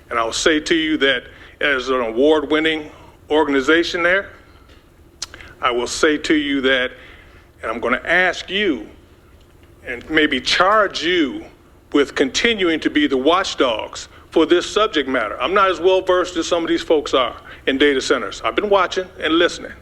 And I will say to you that as an award-winning organization there, I will say to you that, and I'm going to ask you and maybe charge you with continuing to be the watchdogs for this subject matter. I'm not as well versed as some of these folks are in data centers. I've been watching and listening.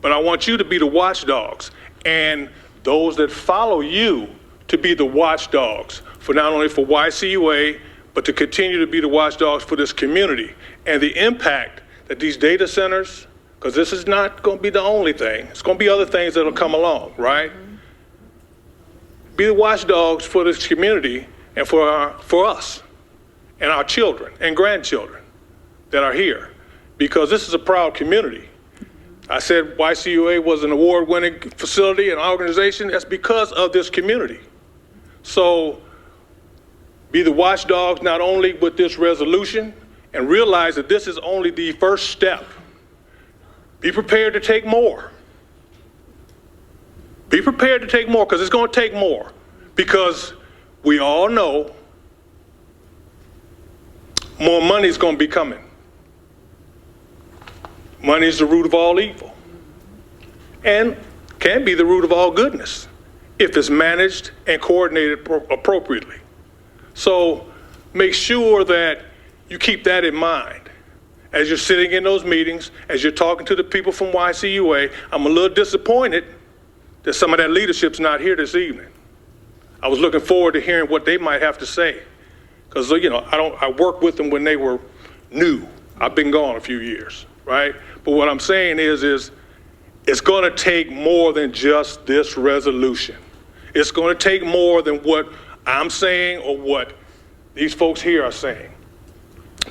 But I want you to be the watchdogs and those that follow you to be the watchdogs for not only for YCUA, but to continue to be the watchdogs for this community and the impact that these data centers, because this is not going to be the only thing. It's going to be other things that will come along, right? Be the watchdogs for this community and for us and our children and grandchildren that are here, because this is a proud community. I said YCUA was an award-winning facility and organization. That's because of this community. So be the watchdogs not only with this resolution, and realize that this is only the first step. Be prepared to take more. Be prepared to take more, because it's going to take more. Because we all know more money is going to be coming. Money is the root of all evil, and can be the root of all goodness if it's managed and coordinated appropriately. So make sure that you keep that in mind as you're sitting in those meetings, as you're talking to the people from YCUA. I'm a little disappointed that some of that leadership's not here this evening. I was looking forward to hearing what they might have to say, because I worked with them when they were new. I've been gone a few years, right? But what I'm saying is it's going to take more than just this resolution. It's going to take more than what I'm saying or what these folks here are saying.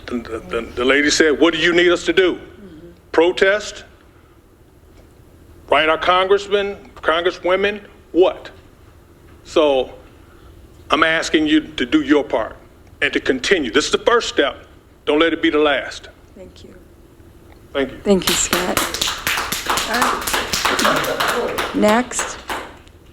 The lady said, what do you need us to do? Protest? Write our congressmen, congresswomen? What? So I'm asking you to do your part and to continue. This is the first step. Don't let it be the last. Thank you. Thank you. Thank you, Scott. All right. Next.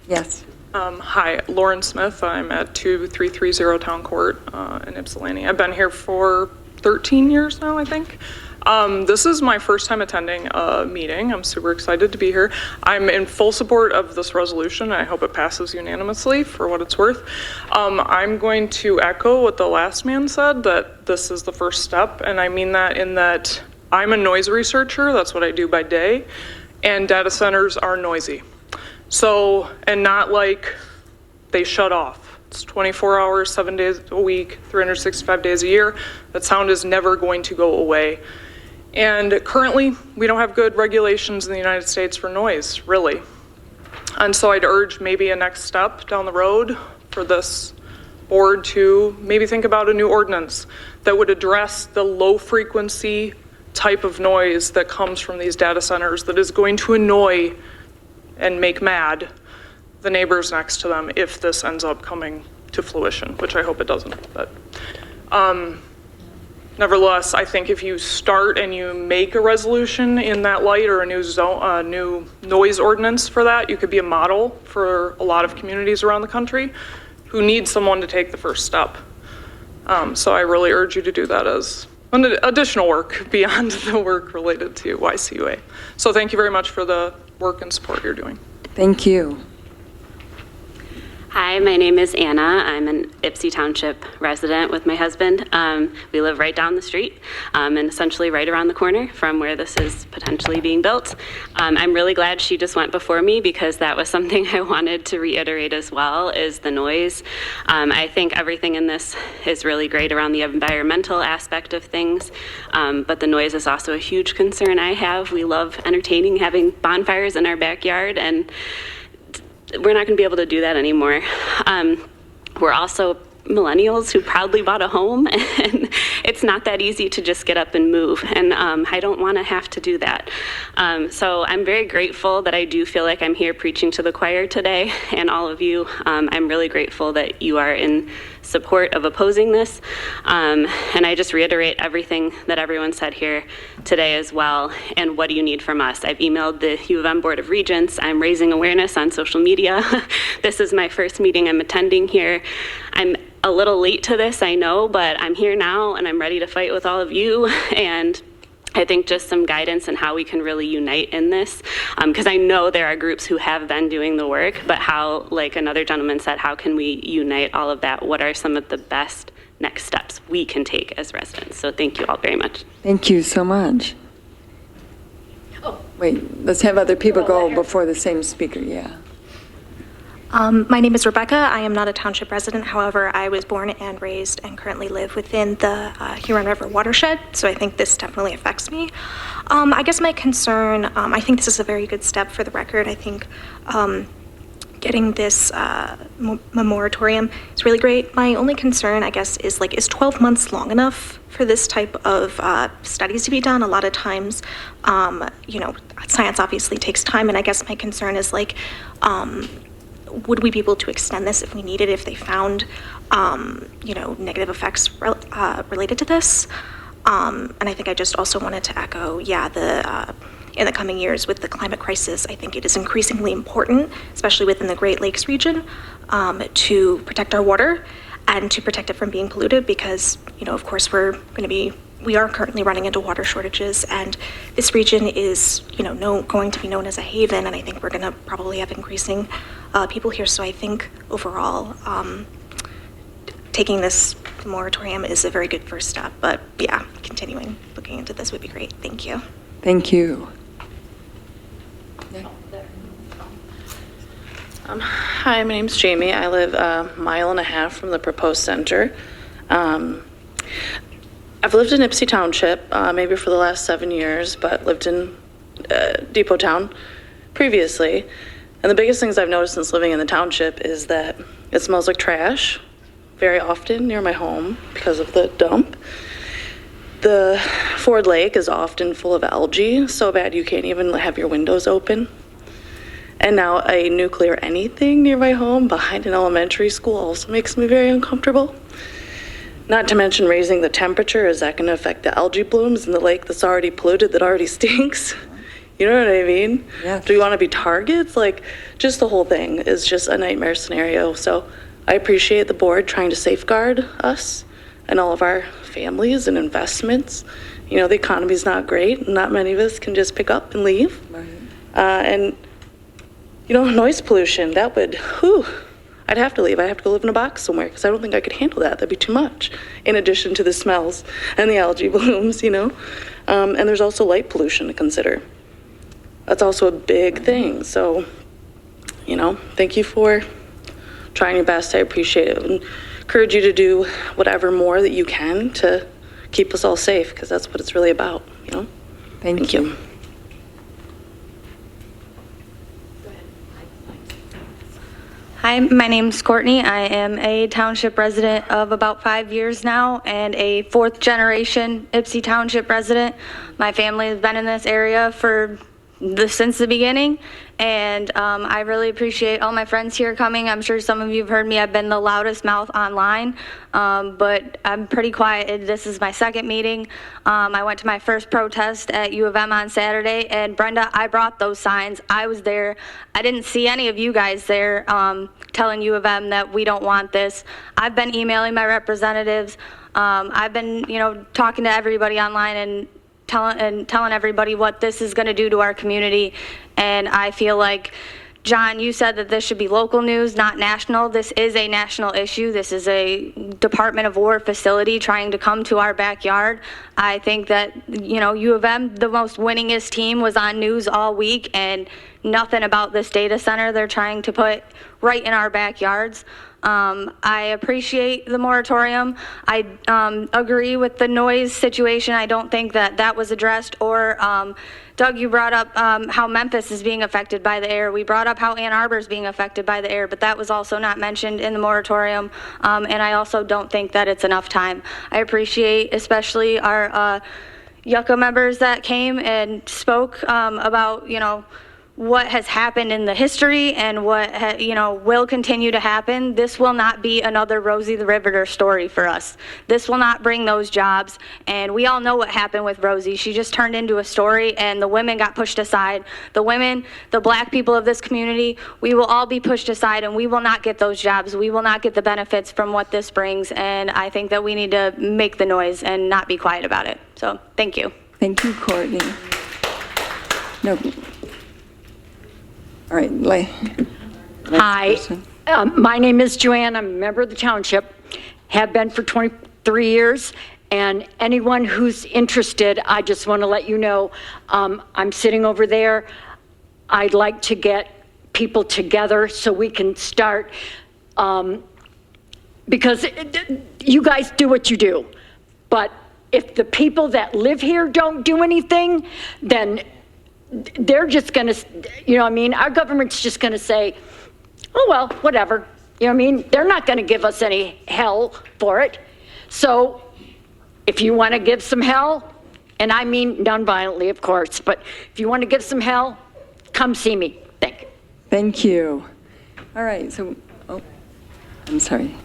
Yes. Hi, Lauren Smith. I'm at 2330 Town Court in Ypsilanti. I've been here for 13 years now, I think. This is my first time attending a meeting. I'm super excited to be here. I'm in full support of this resolution. I hope it passes unanimously for what it's worth. I'm going to echo what the last man said, that this is the first step, and I mean that in that I'm a noise researcher. That's what I do by day, and data centers are noisy. So, and not like they shut off. It's 24 hours, 7 days a week, 365 days a year. That sound is never going to go away. And currently, we don't have good regulations in the United States for noise, really. And so I'd urge maybe a next step down the road for this board to maybe think about a new ordinance that would address the low frequency type of noise that comes from these data centers that is going to annoy and make mad the neighbors next to them if this ends up coming to fruition, which I hope it doesn't. But nevertheless, I think if you start and you make a resolution in that light or a new noise ordinance for that, you could be a model for a lot of communities around the country who need someone to take the first step. So I really urge you to do that as additional work beyond the work related to YCUA. So thank you very much for the work and support you're doing. Thank you. Hi, my name is Anna. I'm an Ypsi Township resident with my husband. We live right down the street and essentially right around the corner from where this is potentially being built. I'm really glad she just went before me because that was something I wanted to reiterate as well, is the noise. I think everything in this is really great around the environmental aspect of things, but the noise is also a huge concern I have. We love entertaining, having bonfires in our backyard, and we're not going to be able to do that anymore. We're also millennials who proudly bought a home, and it's not that easy to just get up and move, and I don't want to have to do that. So I'm very grateful that I do feel like I'm here preaching to the choir today, and all of you. I'm really grateful that you are in support of opposing this, and I just reiterate everything that everyone said here today as well. And what do you need from us? I've emailed the U of M Board of Regents. I'm raising awareness on social media. This is my first meeting I'm attending here. I'm a little late to this, I know, but I'm here now and I'm ready to fight with all of you. And I think just some guidance on how we can really unite in this, because I know there are groups who have been doing the work, but how, like another gentleman said, how can we unite all of that? What are some of the best next steps we can take as residents? So thank you all very much. Thank you so much. Oh. Wait, let's have other people go before the same speaker, yeah. My name is Rebecca. I am not a township resident. However, I was born and raised and currently live within the Huron River watershed, so I think this definitely affects me. I guess my concern, I think this is a very good step for the record. I think getting this moratorium is really great. My only concern, I guess, is is 12 months long enough for this type of studies to be done? A lot of times, science obviously takes time, and I guess my concern is would we be able to extend this if we needed, if they found, negative effects related to this? And I think I just also wanted to echo, in the coming years with the climate crisis, I think it is increasingly important, especially within the Great Lakes region, to protect our water and to protect it from being polluted because, of course, we are currently running into water shortages, and this region is, going to be known as a haven, and I think we're going to probably have increasing people here. So I think overall, taking this moratorium is a very good first step. But yeah, looking into this would be great. Thank you. Thank you. Hi, my name's Jamie. I live a mile and a half from the proposed center. I've lived in Ypsi Township maybe for the last 7 years, but lived in Depot Town previously. And the biggest things I've noticed since living in the township is that it smells like trash very often near my home because of the dump. The Ford Lake is often full of algae, so bad you can't even have your windows open. And now a nuclear anything near my home behind an elementary school also makes me very uncomfortable. Not to mention raising the temperature. Is that going to affect the algae blooms in the lake that's already polluted, that already stinks? You know what I mean? Yeah. Do we want to be targets? Just the whole thing is just a nightmare scenario. So I appreciate the board trying to safeguard us and all of our families and investments. The economy's not great, and not many of us can just pick up and leave. Right. And noise pollution, that would, I'd have to leave. I'd have to go live in a box somewhere because I don't think I could handle that. That'd be too much, in addition to the smells and the algae blooms, And there's also light pollution to consider. That's also a big thing. So, thank you for trying your best. I appreciate it. And encourage you to do whatever more that you can to keep us all safe, because that's what it's really about, Thank you. Hi, my name's Courtney. I am a township resident of about 5 years now and a fourth generation Ypsi Township resident. My family has been in this area since the beginning, and I really appreciate all my friends here coming. I'm sure some of you have heard me. I've been the loudest mouth online, but I'm pretty quiet. This is my second meeting. I went to my first protest at U of M on Saturday, and Brenda, I brought those signs. I was there. I didn't see any of you guys there telling U of M that we don't want this. I've been emailing my representatives. I've been, talking to everybody online and telling everybody what this is going to do to our community, and I feel like John, you said that this should be local news, not national. This is a national issue. This is a Department of War facility trying to come to our backyard. I think that, you know, U of M, the most winningest team, was on news all week, and nothing about this data center they're trying to put right in our backyards. I appreciate the moratorium. I agree with the noise situation. I don't think that that was addressed. Or Doug, you brought up how Memphis is being affected by the air. We brought up how Ann Arbor is being affected by the air, but that was also not mentioned in the moratorium. And I also don't think that it's enough time. I appreciate especially our YCUA members that came and spoke about, you know, what has happened in the history and what you know will continue to happen. This will not be another Rosie the Riveter story for us. This will not bring those jobs, and we all know what happened with Rosie. She just turned into a story, and the women got pushed aside. The women, the black people of this community, we will all be pushed aside, and we will not get those jobs. We will not get the benefits from what this brings, and I think that we need to make the noise and not be quiet about it. So thank you. Thank you, Courtney. No. All right, Hi, my name is Joanne. I'm a member of the township, have been for 23 years, and anyone who's interested, I just want to let you know, I'm sitting over there. I'd like to get people together so we can start, because you guys do what you do, but if the people that live here don't do anything, then they're just going to, you know what I mean? Our government's just going to say, oh, well, whatever. You know what I mean? They're not going to give us any hell for it. So if you want to give some hell, and I mean non-violently, of course, but if you want to give some hell, come see me. Thank you. Thank you. All right, so, oh, I'm sorry.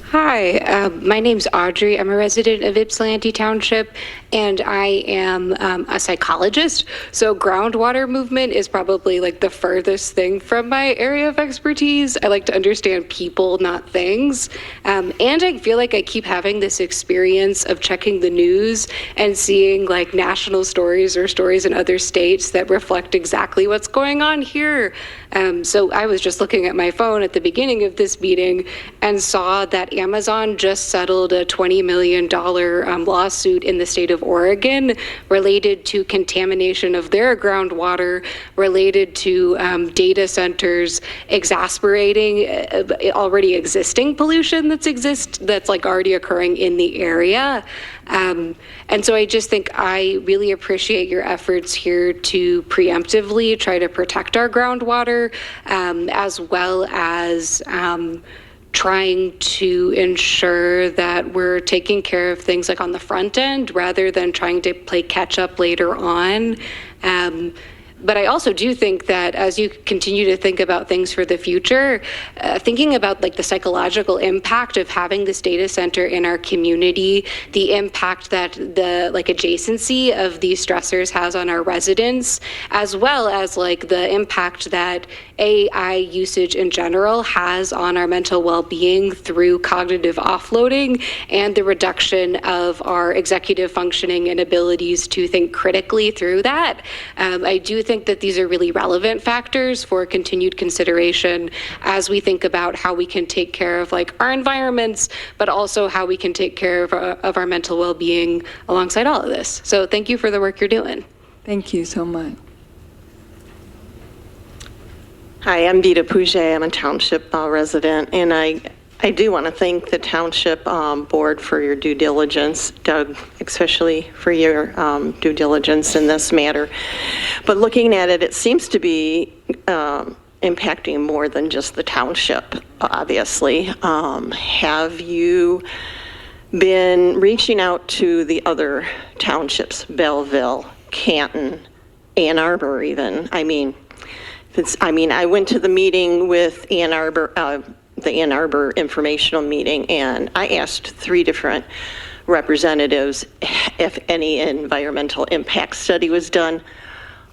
Hi, my name's Audrey. I'm a resident of Ypsilanti Township, and I am a psychologist. So groundwater movement is probably like the furthest thing from my area of expertise. I like to understand people, not things. And I feel like I keep having this experience of checking the news and seeing like national stories or stories in other states that reflect exactly what's going on here. So I was just looking at my phone at the beginning of this meeting and saw that Amazon just settled a $20 million lawsuit in the state of Oregon related to contamination of their groundwater, related to data centers exasperating already existing pollution that's like already occurring in the area. And so I just think I really appreciate your efforts here to preemptively try to protect our groundwater, as well as trying to ensure that we're taking care of things like on the front end rather than trying to play catch up later on. But I also do think that as you continue to think about things for the future, thinking about like the psychological impact of having this data center in our community, the impact that the like adjacency of these stressors has on our residents, as well as like the impact that AI usage in general has on our mental well-being through cognitive offloading and the reduction of our executive functioning and abilities to think critically through that. I do think that these are really relevant factors for continued consideration as we think about how we can take care of like our environments, but also how we can take care of our mental well-being alongside all of this. So thank you for the work you're doing. Thank you so much. Hi, I'm Vita Pouget. I'm a township resident, and I do want to thank the township board for your due diligence, Doug, especially for your due diligence in this matter. But looking at it, it seems to be impacting more than just the township, obviously. Have you been reaching out to the other townships, Belleville, Canton, Ann Arbor even? I went to the meeting with Ann Arbor, the Ann Arbor informational meeting, and I asked 3 different representatives if any environmental impact study was done.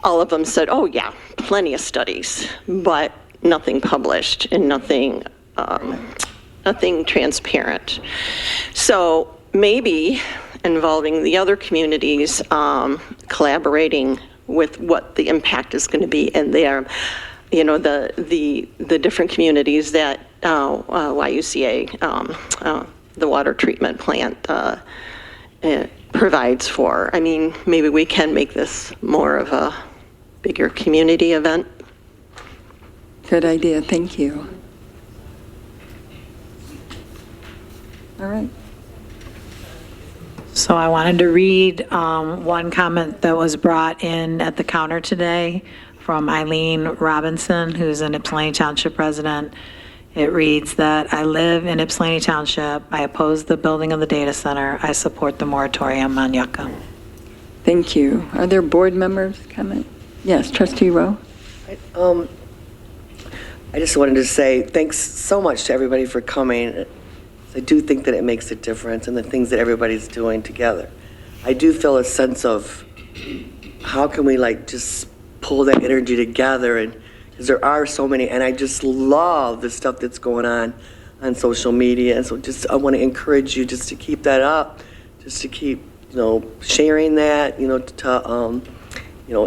All of them said, oh yeah, plenty of studies, but nothing published and nothing transparent. So maybe involving the other communities, collaborating with what the impact is going to be in there. the different communities that YCUA, the water treatment plant, provides for. I mean, maybe we can make this more of a bigger community event. Good idea, thank you. All right. So I wanted to read one comment that was brought in at the counter today from Eileen Robinson, who's an Ypsilanti Township resident. It reads that I live in Ypsilanti Township. I oppose the building of the data center. I support the moratorium on Yucca. Thank you. Are there board members comment? Yes, Trustee Rowe. I just wanted to say thanks so much to everybody for coming. I do think that it makes a difference in the things that everybody's doing together. I do feel a sense of how can we just pull that energy together, and because there are so many, and I just love the stuff that's going on social media, and so I want to encourage you just to keep that up, just to keep sharing that, to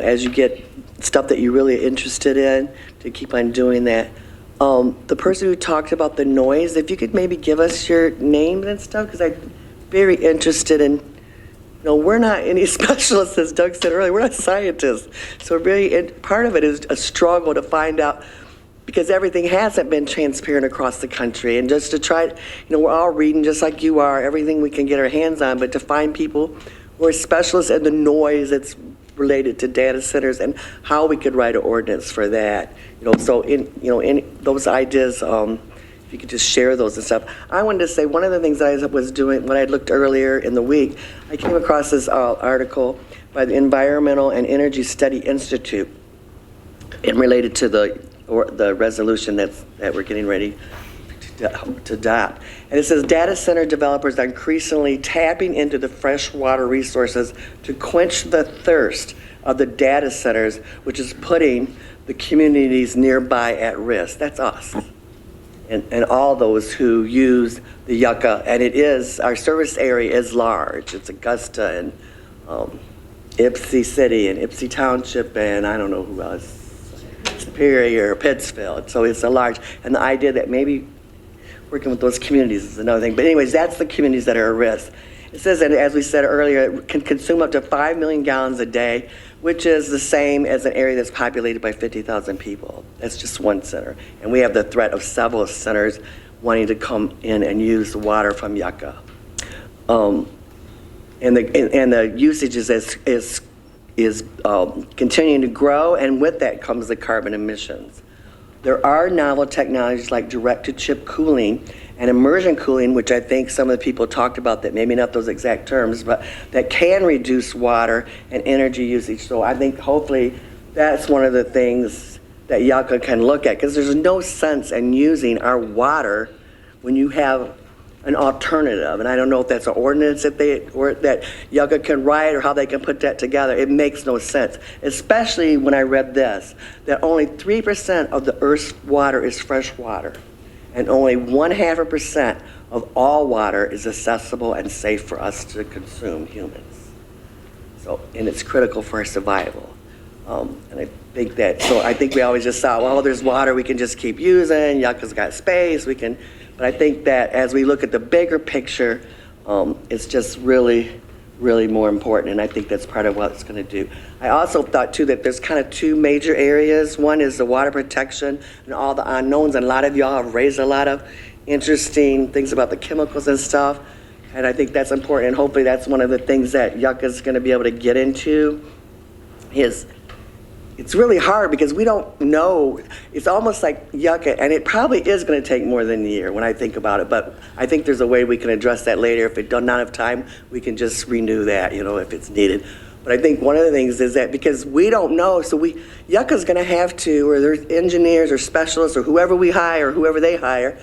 as you get stuff that you're really interested in, to keep on doing that. The person who talked about the noise, if you could maybe give us your name and stuff, because I'm very interested in, we're not any specialists, as Doug said earlier, we're not scientists. So part of it is a struggle to find out, because everything hasn't been transparent across the country. And just to try, we're all reading just like you are, everything we can get our hands on, but to find people who are specialists in the noise that's related to data centers and how we could write an ordinance for that. So in those ideas, if you could just share those and stuff. I wanted to say one of the things I was doing when I looked earlier in the week, I came across this article by the Environmental and Energy Study Institute and related to the resolution that we're getting ready to adopt. And it says data center developers are increasingly tapping into the freshwater resources to quench the thirst of the data centers, which is putting the communities nearby at risk. That's us. And all those who use the Yucca. And our service area is large. It's Augusta and Ypsi City and Ypsi Township and I don't know who else, Superior, Pittsfield. So it's a large, and the idea that maybe working with those communities is another thing. But anyways, that's the communities that are at risk. It says, and as we said earlier, it can consume up to 5 million gallons a day, which is the same as an area that's populated by 50,000 people. That's just one center. And we have the threat of several centers wanting to come in and use the water from Yucca. And the usage is continuing to grow, and with that comes the carbon emissions. There are novel technologies like direct-to-chip cooling and immersion cooling, which I think some of the people talked about, that maybe not those exact terms, but that can reduce water and energy usage. So I think hopefully that's one of the things that Yucca can look at, because there's no sense in using our water when you have an alternative. And I don't know if that's an ordinance that Yucca can write or how they can put that together. It makes no sense, especially when I read this, that only 3% of the Earth's water is fresh water, and only 0.5% of all water is accessible and safe for us to consume, humans. So, and it's critical for our survival. And I think I think we always just thought, well, there's water we can just keep using, Yucca's got space, but I think that as we look at the bigger picture, it's just really, really more important, and I think that's part of what it's going to do. I also thought, too, that there's kind of two major areas. One is the water protection and all the unknowns, and a lot of y'all have raised a lot of interesting things about the chemicals and stuff, and I think that's important, and hopefully that's one of the things that Yucca's going to be able to get into. It's really hard because we don't know. It's almost like Yucca, and it probably is going to take more than a year when I think about it, but I think there's a way we can address that later. If we don't have time, we can just renew that, if it's needed. But I think one of the things is that because we don't know, so Yucca's going to have to, or there's engineers or specialists or whoever we hire, whoever they hire,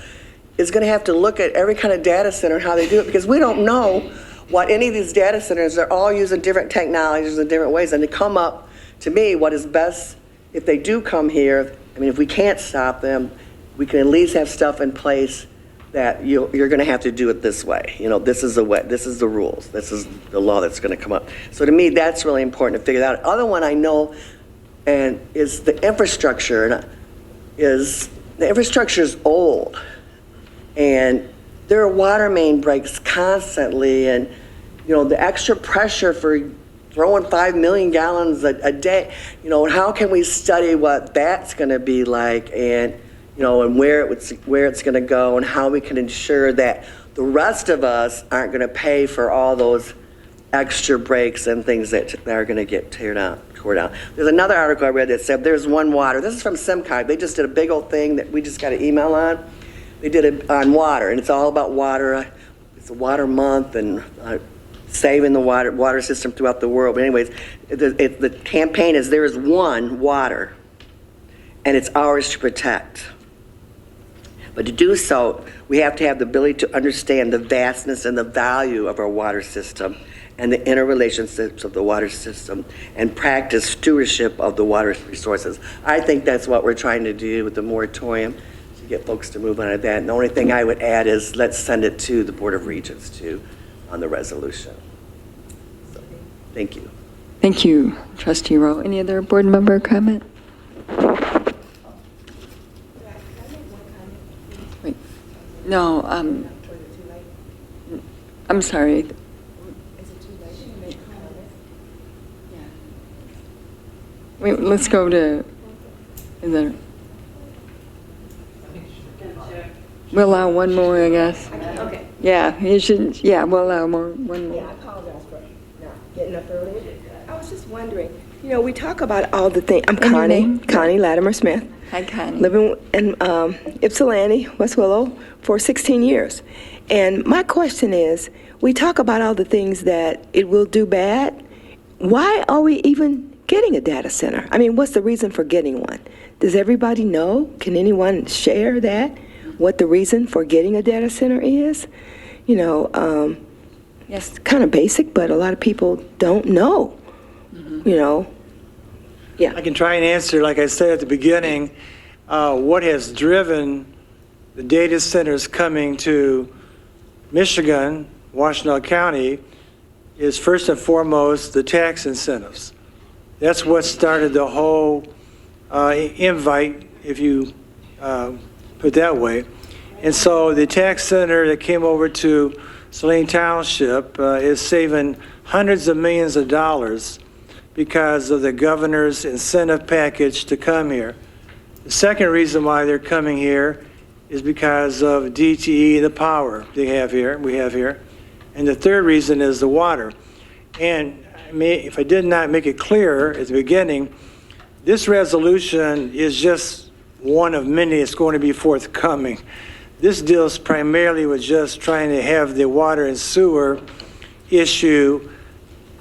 is going to have to look at every kind of data center and how they do it, because we don't know what any of these data centers, they're all using different technologies in different ways, and to come up, to me, what is best, if they do come here, if we can't stop them, we can at least have stuff in place that you're going to have to do it this way. This is the way, this is the rules, this is the law that's going to come up. So to me, that's really important to figure that out. Other one I know, and is the infrastructure. And is the infrastructure is old, and there are water main breaks constantly, and the extra pressure for throwing 5 million gallons a day, and how can we study what that's going to be like, and and where it's going to go, and how we can ensure that the rest of us aren't going to pay for all those extra breaks and things that are going to get tore down. There's another article I read that said there's one water. This is from SimCog. They just did a big old thing that we just got an email on. They did it on water, and it's all about water. It's a water month and saving the water system throughout the world. But anyways, the campaign is there is one water, and it's ours to protect. But to do so, we have to have the ability to understand the vastness and the value of our water system and the interrelationships of the water system and practice stewardship of the water resources. I think that's what we're trying to do with the moratorium, to get folks to move on to that. And the only thing I would add is let's send it to the Board of Regents too on the resolution. So, thank you. Thank you, Trustee Rowe. Any other board member comment? Wait. No, I'm sorry. Wait, let's go to, we'll allow one more, I guess. Okay. Yeah, you should, we'll allow one more. Yeah, I apologize for not getting up earlier. I was just wondering, we talk about all the things. I'm Connie Latimer Smith. Hi, Connie. Living in Ypsilanti, West Willow, for 16 years. And my question is, we talk about all the things that it will do bad. Why are we even getting a data center? I mean, what's the reason for getting one? Does everybody know? Can anyone share that? What the reason for getting a data center is? It's kind of basic, but a lot of people don't know. Yeah. I can try and answer, like I said at the beginning, what has driven the data centers coming to Michigan, Washtenaw County, is first and foremost the tax incentives. That's what started the whole invite, if you put it that way. And so the tax center that came over to Saline Township is saving hundreds of millions of dollars because of the governor's incentive package to come here. The second reason why they're coming here is because of DTE, the power we have here. And the third reason is the water. And if I did not make it clear at the beginning, this resolution is just one of many that's going to be forthcoming. This deals primarily with just trying to have the water and sewer issue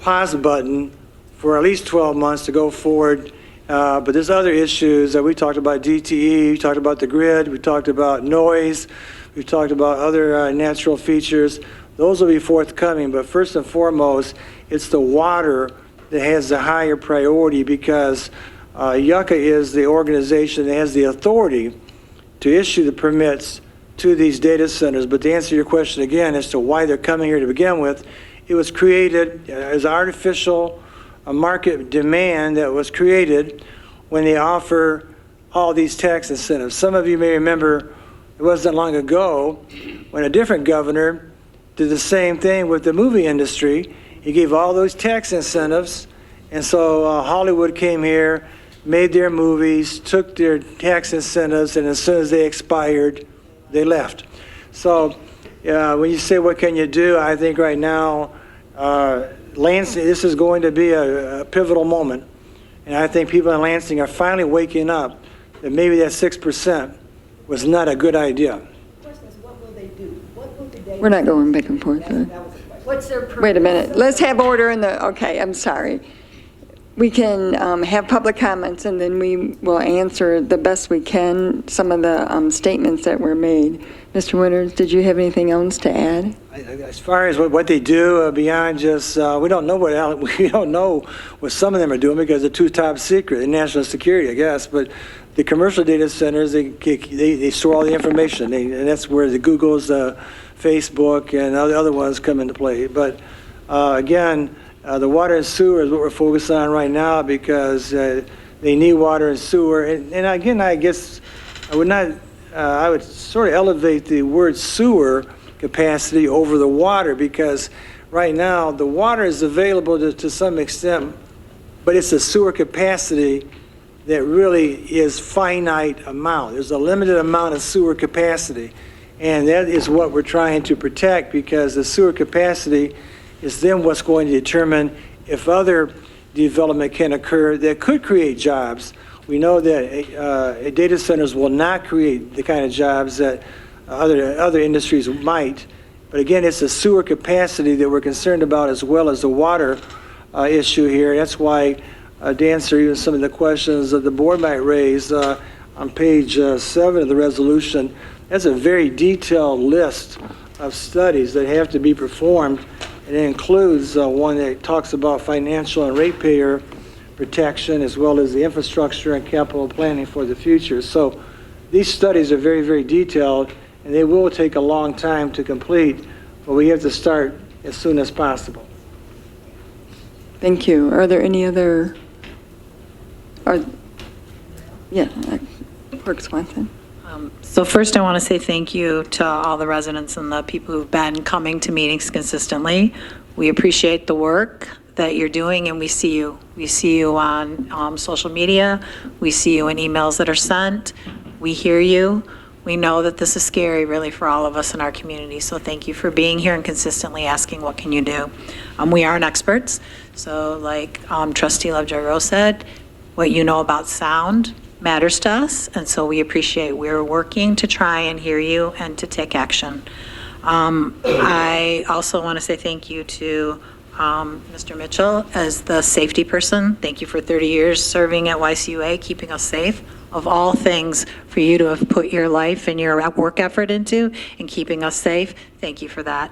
pause button for at least 12 months to go forward. But there's other issues that we talked about, DTE, we talked about the grid, we talked about noise, we talked about other natural features. Those will be forthcoming, but first and foremost, it's the water that has the higher priority because YCUA is the organization that has the authority to issue the permits to these data centers. But to answer your question again as to why they're coming here to begin with, it was created as artificial market demand that was created when they offer all these tax incentives. Some of you may remember it wasn't long ago when a different governor did the same thing with the movie industry. He gave all those tax incentives, and so Hollywood came here, made their movies, took their tax incentives, and as soon as they expired, they left. So when you say what can you do, I think right now, Lansing, this is going to be a pivotal moment, and I think people in Lansing are finally waking up that maybe that 6% was not a good idea. We're not going back and forth. What's their Wait a minute. Let's have order in the, okay, I'm sorry. We can have public comments, and then we will answer the best we can some of the statements that were made. Mr. Winters, did you have anything else to add? As far as what they do beyond just, we don't know what some of them are doing because they're too top secret in national security, I guess. But the commercial data centers, they store all the information, and that's where the Googles, Facebook, and all the other ones come into play. But again, the water and sewer is what we're focused on right now because they need water and sewer. And again, I guess I would not, I would sort of elevate the word sewer capacity over the water, because right now, the water is available to some extent, but it's a sewer capacity that really is finite amount. There's a limited amount of sewer capacity, and that is what we're trying to protect, because the sewer capacity is then what's going to determine if other development can occur that could create jobs. We know that data centers will not create the kind of jobs that other industries might, but again, it's the sewer capacity that we're concerned about, as well as the water issue here. That's why, to answer even some of the questions that the board might raise, on page 7 of the resolution, that's a very detailed list of studies that have to be performed, and it includes one that talks about financial and ratepayer protection, as well as the infrastructure and capital planning for the future. So these studies are very, very detailed, and they will take a long time to complete, but we have to start as soon as possible. Thank you. Are there any other, Clerk Swanson? So first, I want to say thank you to all the residents and the people who've been coming to meetings consistently. We appreciate the work that you're doing, and we see you. We see you on social media. We see you in emails that are sent. We hear you. We know that this is scary, really, for all of us in our community. So thank you for being here and consistently asking, what can you do? We aren't experts. So like Trustee Lovejoy-Rose said, what you know about sound matters to us. And so we appreciate, we're working to try and hear you and to take action. I also want to say thank you to Mr. Mitchell as the safety person. Thank you for 30 years serving at YCUA, keeping us safe. Of all things for you to have put your life and your work effort into and keeping us safe, thank you for that.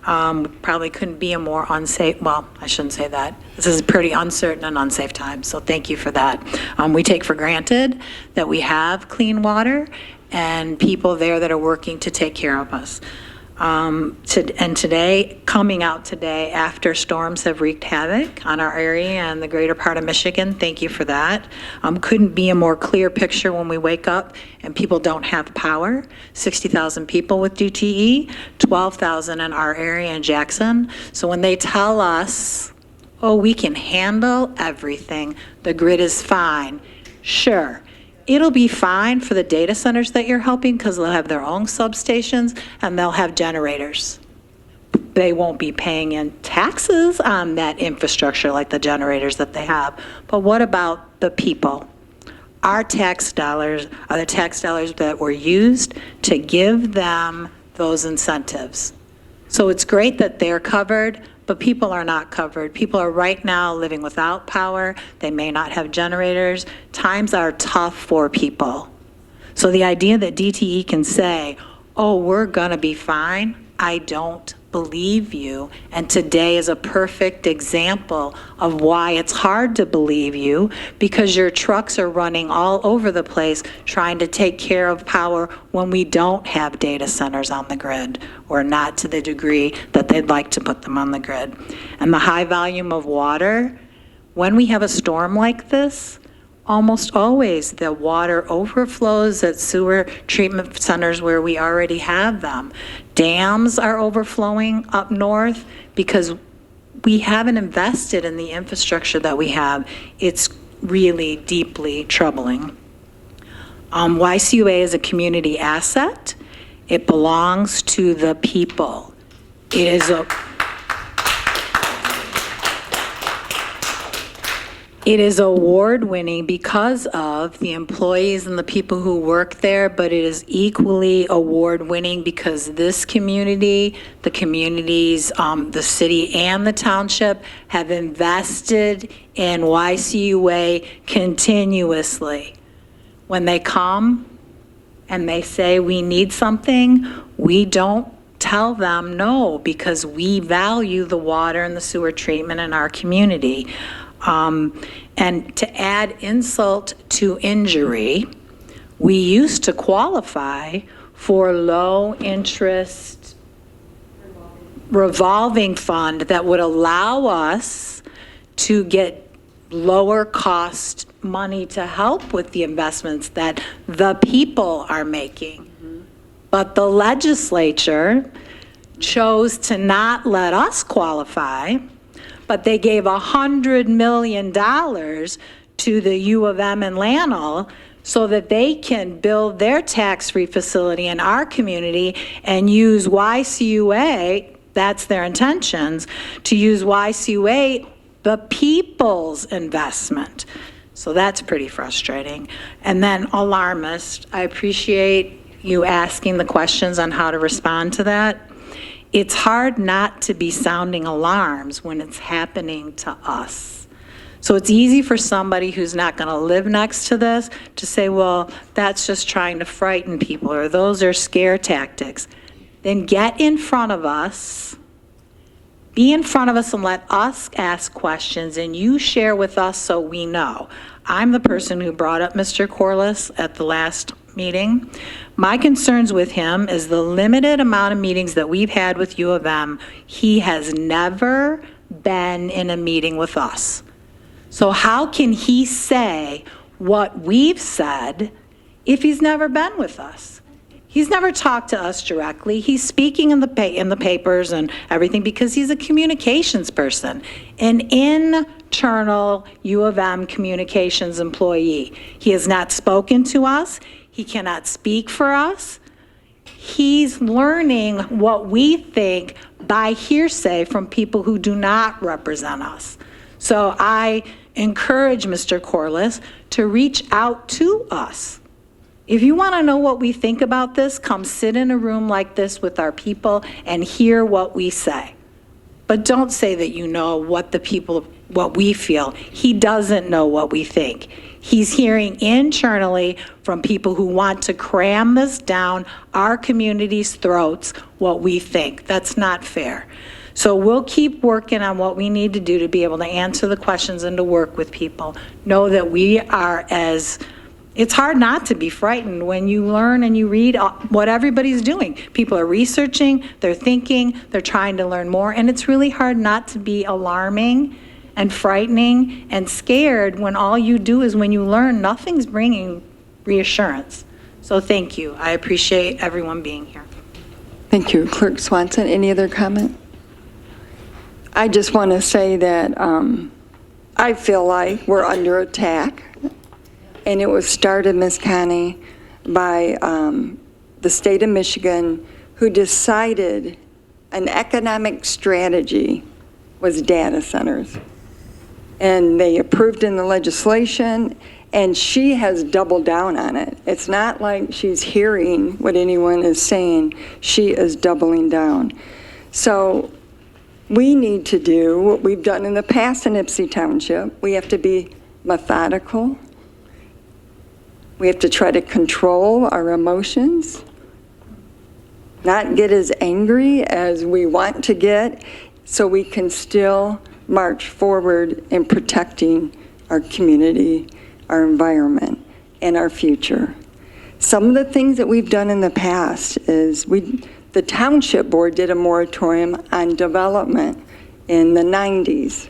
Probably couldn't be a more unsafe, well, I shouldn't say that. This is a pretty uncertain and unsafe time, so thank you for that. We take for granted that we have clean water and people there that are working to take care of us. And today, coming out today after storms have wreaked havoc on our area and the greater part of Michigan, thank you for that. Couldn't be a more clear picture when we wake up and people don't have power. 60,000 people with DTE, 12,000 in our area in Jackson. So when they tell us, oh, we can handle everything, the grid is fine, sure. It'll be fine for the data centers that you're helping because they'll have their own substations and they'll have generators. They won't be paying in taxes on that infrastructure like the generators that they have. But what about the people? Our tax dollars are the tax dollars that were used to give them those incentives. So it's great that they're covered, but people are not covered. People are right now living without power. They may not have generators. Times are tough for people. So the idea that DTE can say, oh, we're gonna be fine, I don't believe you. And today is a perfect example of why it's hard to believe you, because your trucks are running all over the place trying to take care of power when we don't have data centers on the grid, or not to the degree that they'd like to put them on the grid. And the high volume of water, when we have a storm like this, almost always the water overflows at sewer treatment centers where we already have them. Dams are overflowing up north because we haven't invested in the infrastructure that we have. It's really deeply troubling. YCUA is a community asset. It belongs to the people. It is It is award-winning because of the employees and the people who work there, but it is equally award-winning because this community, the communities, the city and the township have invested in YCUA continuously. When they come and they say we need something, we don't tell them no, because we value the water and the sewer treatment in our community. And to add insult to injury, we used to qualify for low interest revolving fund that would allow us to get lower cost money to help with the investments that the people are making. But the legislature chose to not let us qualify, but they gave $100 million to the U of M in Lanel so that they can build their tax-free facility in our community and use YCUA, that's their intentions, to use YCUA, the people's investment. So that's pretty frustrating. And then alarmist, I appreciate you asking the questions on how to respond to that. It's hard not to be sounding alarms when it's happening to us. So it's easy for somebody who's not going to live next to this to say, well, that's just trying to frighten people, or those are scare tactics. Then get in front of us, be in front of us and let us ask questions, and you share with us so we know. I'm the person who brought up Mr. Corliss at the last meeting. My concerns with him is the limited amount of meetings that we've had with U of M. He has never been in a meeting with us. So how can he say what we've said if he's never been with us? He's never talked to us directly. He's speaking in the papers and everything because he's a communications person, an internal U of M communications employee. He has not spoken to us. He cannot speak for us. He's learning what we think by hearsay from people who do not represent us. So I encourage Mr. Corliss to reach out to us. If you want to know what we think about this, come sit in a room like this with our people and hear what we say. But don't say that you know what we feel. He doesn't know what we think. He's hearing internally from people who want to cram this down our community's throats what we think. That's not fair. So we'll keep working on what we need to do to be able to answer the questions and to work with people. Know that we are it's hard not to be frightened when you learn and you read what everybody's doing. People are researching, they're thinking, they're trying to learn more, and it's really hard not to be alarming and frightening and scared when all you do is when you learn, nothing's bringing reassurance. So thank you. I appreciate everyone being here. Thank you. Clerk Swanson, any other comment? I just want to say that I feel like we're under attack, and it was started, Ms. Connie, by the state of Michigan, who decided an economic strategy was data centers. And they approved in the legislation, and she has doubled down on it. It's not like she's hearing what anyone is saying. She is doubling down. So we need to do what we've done in the past in Ypsi Township. We have to be methodical. We have to try to control our emotions, not get as angry as we want to get, so we can still march forward in protecting our community, our environment, and our future. Some of the things that we've done in the past is the Township Board did a moratorium on development in the 90s.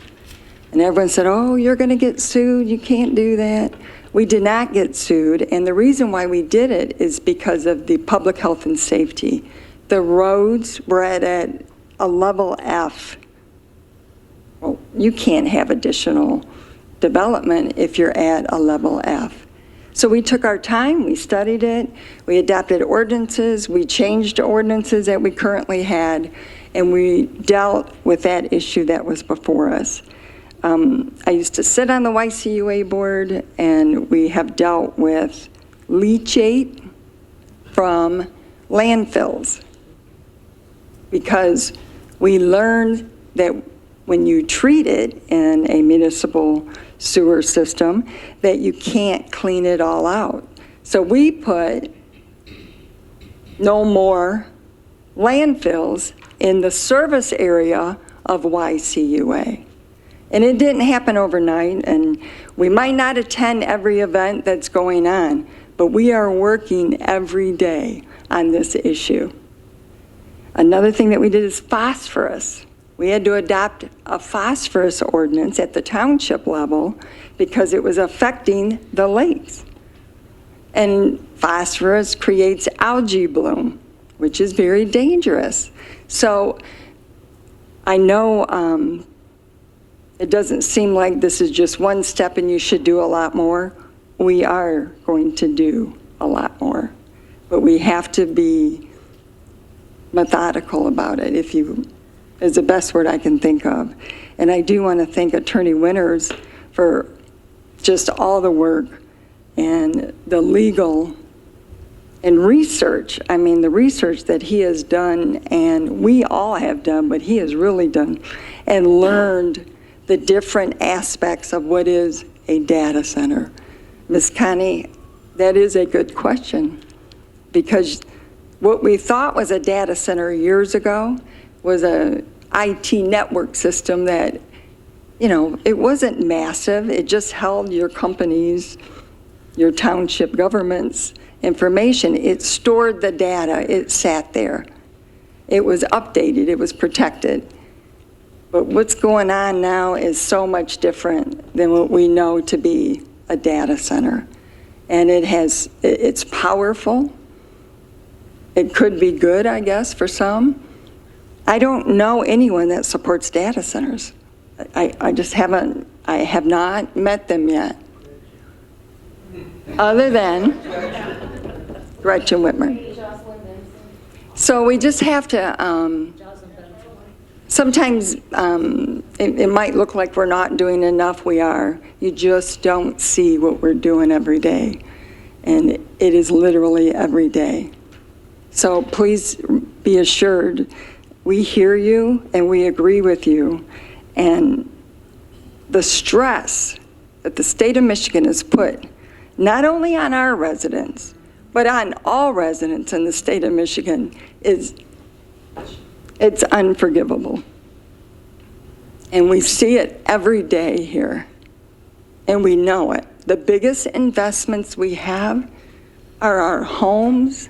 And everyone said, oh, you're going to get sued, you can't do that. We did not get sued, and the reason why we did it is because of the public health and safety. The roads were at a level F. Well, you can't have additional development if you're at a level F. So we took our time, we studied it, we adopted ordinances, we changed ordinances that we currently had, and we dealt with that issue that was before us. I used to sit on the YCUA board, and we have dealt with leachate from landfills because we learned that when you treat it in a municipal sewer system, that you can't clean it all out. So we put no more landfills in the service area of YCUA. And it didn't happen overnight, and we might not attend every event that's going on, but we are working every day on this issue. Another thing that we did is phosphorus. We had to adopt a phosphorus ordinance at the township level because it was affecting the lakes. And phosphorus creates algae bloom, which is very dangerous. So I know it doesn't seem like this is just one step and you should do a lot more. We are going to do a lot more, but we have to be methodical about it, is the best word I can think of. And I do want to thank Attorney Winters for just all the work and the legal and research. I mean, the research that he has done, and we all have done, but he has really done, and learned the different aspects of what is a data center. Ms. Connie, that is a good question, because what we thought was a data center years ago was a IT network system that, it wasn't massive. It just held your company's, your township government's information. It stored the data. It sat there. It was updated. It was protected. But what's going on now is so much different than what we know to be a data center. And it's powerful. It could be good, I guess, for some. I don't know anyone that supports data centers. I have not met them yet. Other than Gretchen Whitmer. So we just have to, sometimes it might look like we're not doing enough. We are. You just don't see what we're doing every day. And it is literally every day. So please be assured, we hear you and we agree with you. And the stress that the state of Michigan has put, not only on our residents, but on all residents in the state of Michigan, it's unforgivable. And we see it every day here, and we know it. The biggest investments we have are our homes,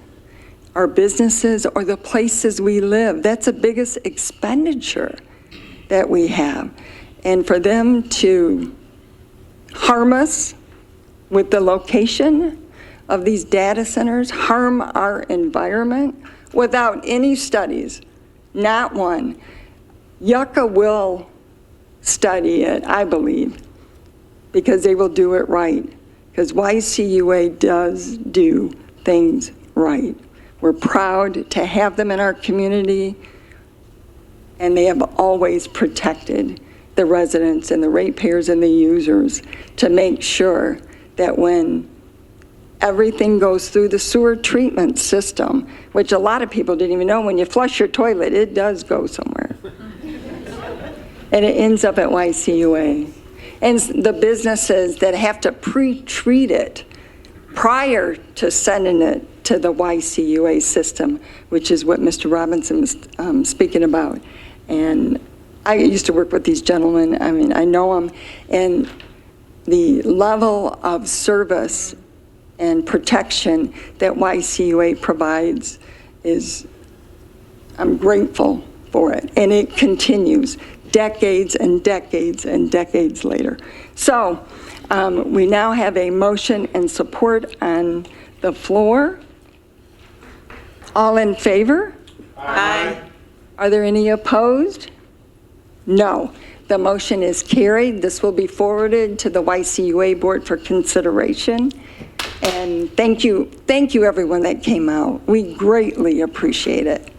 our businesses, or the places we live. That's the biggest expenditure that we have. And for them to harm us with the location of these data centers, harm our environment without any studies, not one. YCUA will study it, I believe, because they will do it right. Because YCUA does do things right. We're proud to have them in our community, and they have always protected the residents and the ratepayers and the users to make sure that when everything goes through the sewer treatment system, which a lot of people didn't even know, when you flush your toilet, it does go somewhere. And it ends up at YCUA. And the businesses that have to pre-treat it prior to sending it to the YCUA system, which is what Mr. Robinson was speaking about. And I used to work with these gentlemen. I mean, I know them. And the level of service and protection that YCUA provides is, I'm grateful for it. And it continues decades and decades and decades later. So we now have a motion and support on the floor. All in favor? Aye. Are there any opposed? No. The motion is carried. This will be forwarded to the YCUA board for consideration. And thank you everyone that came out. We greatly appreciate it.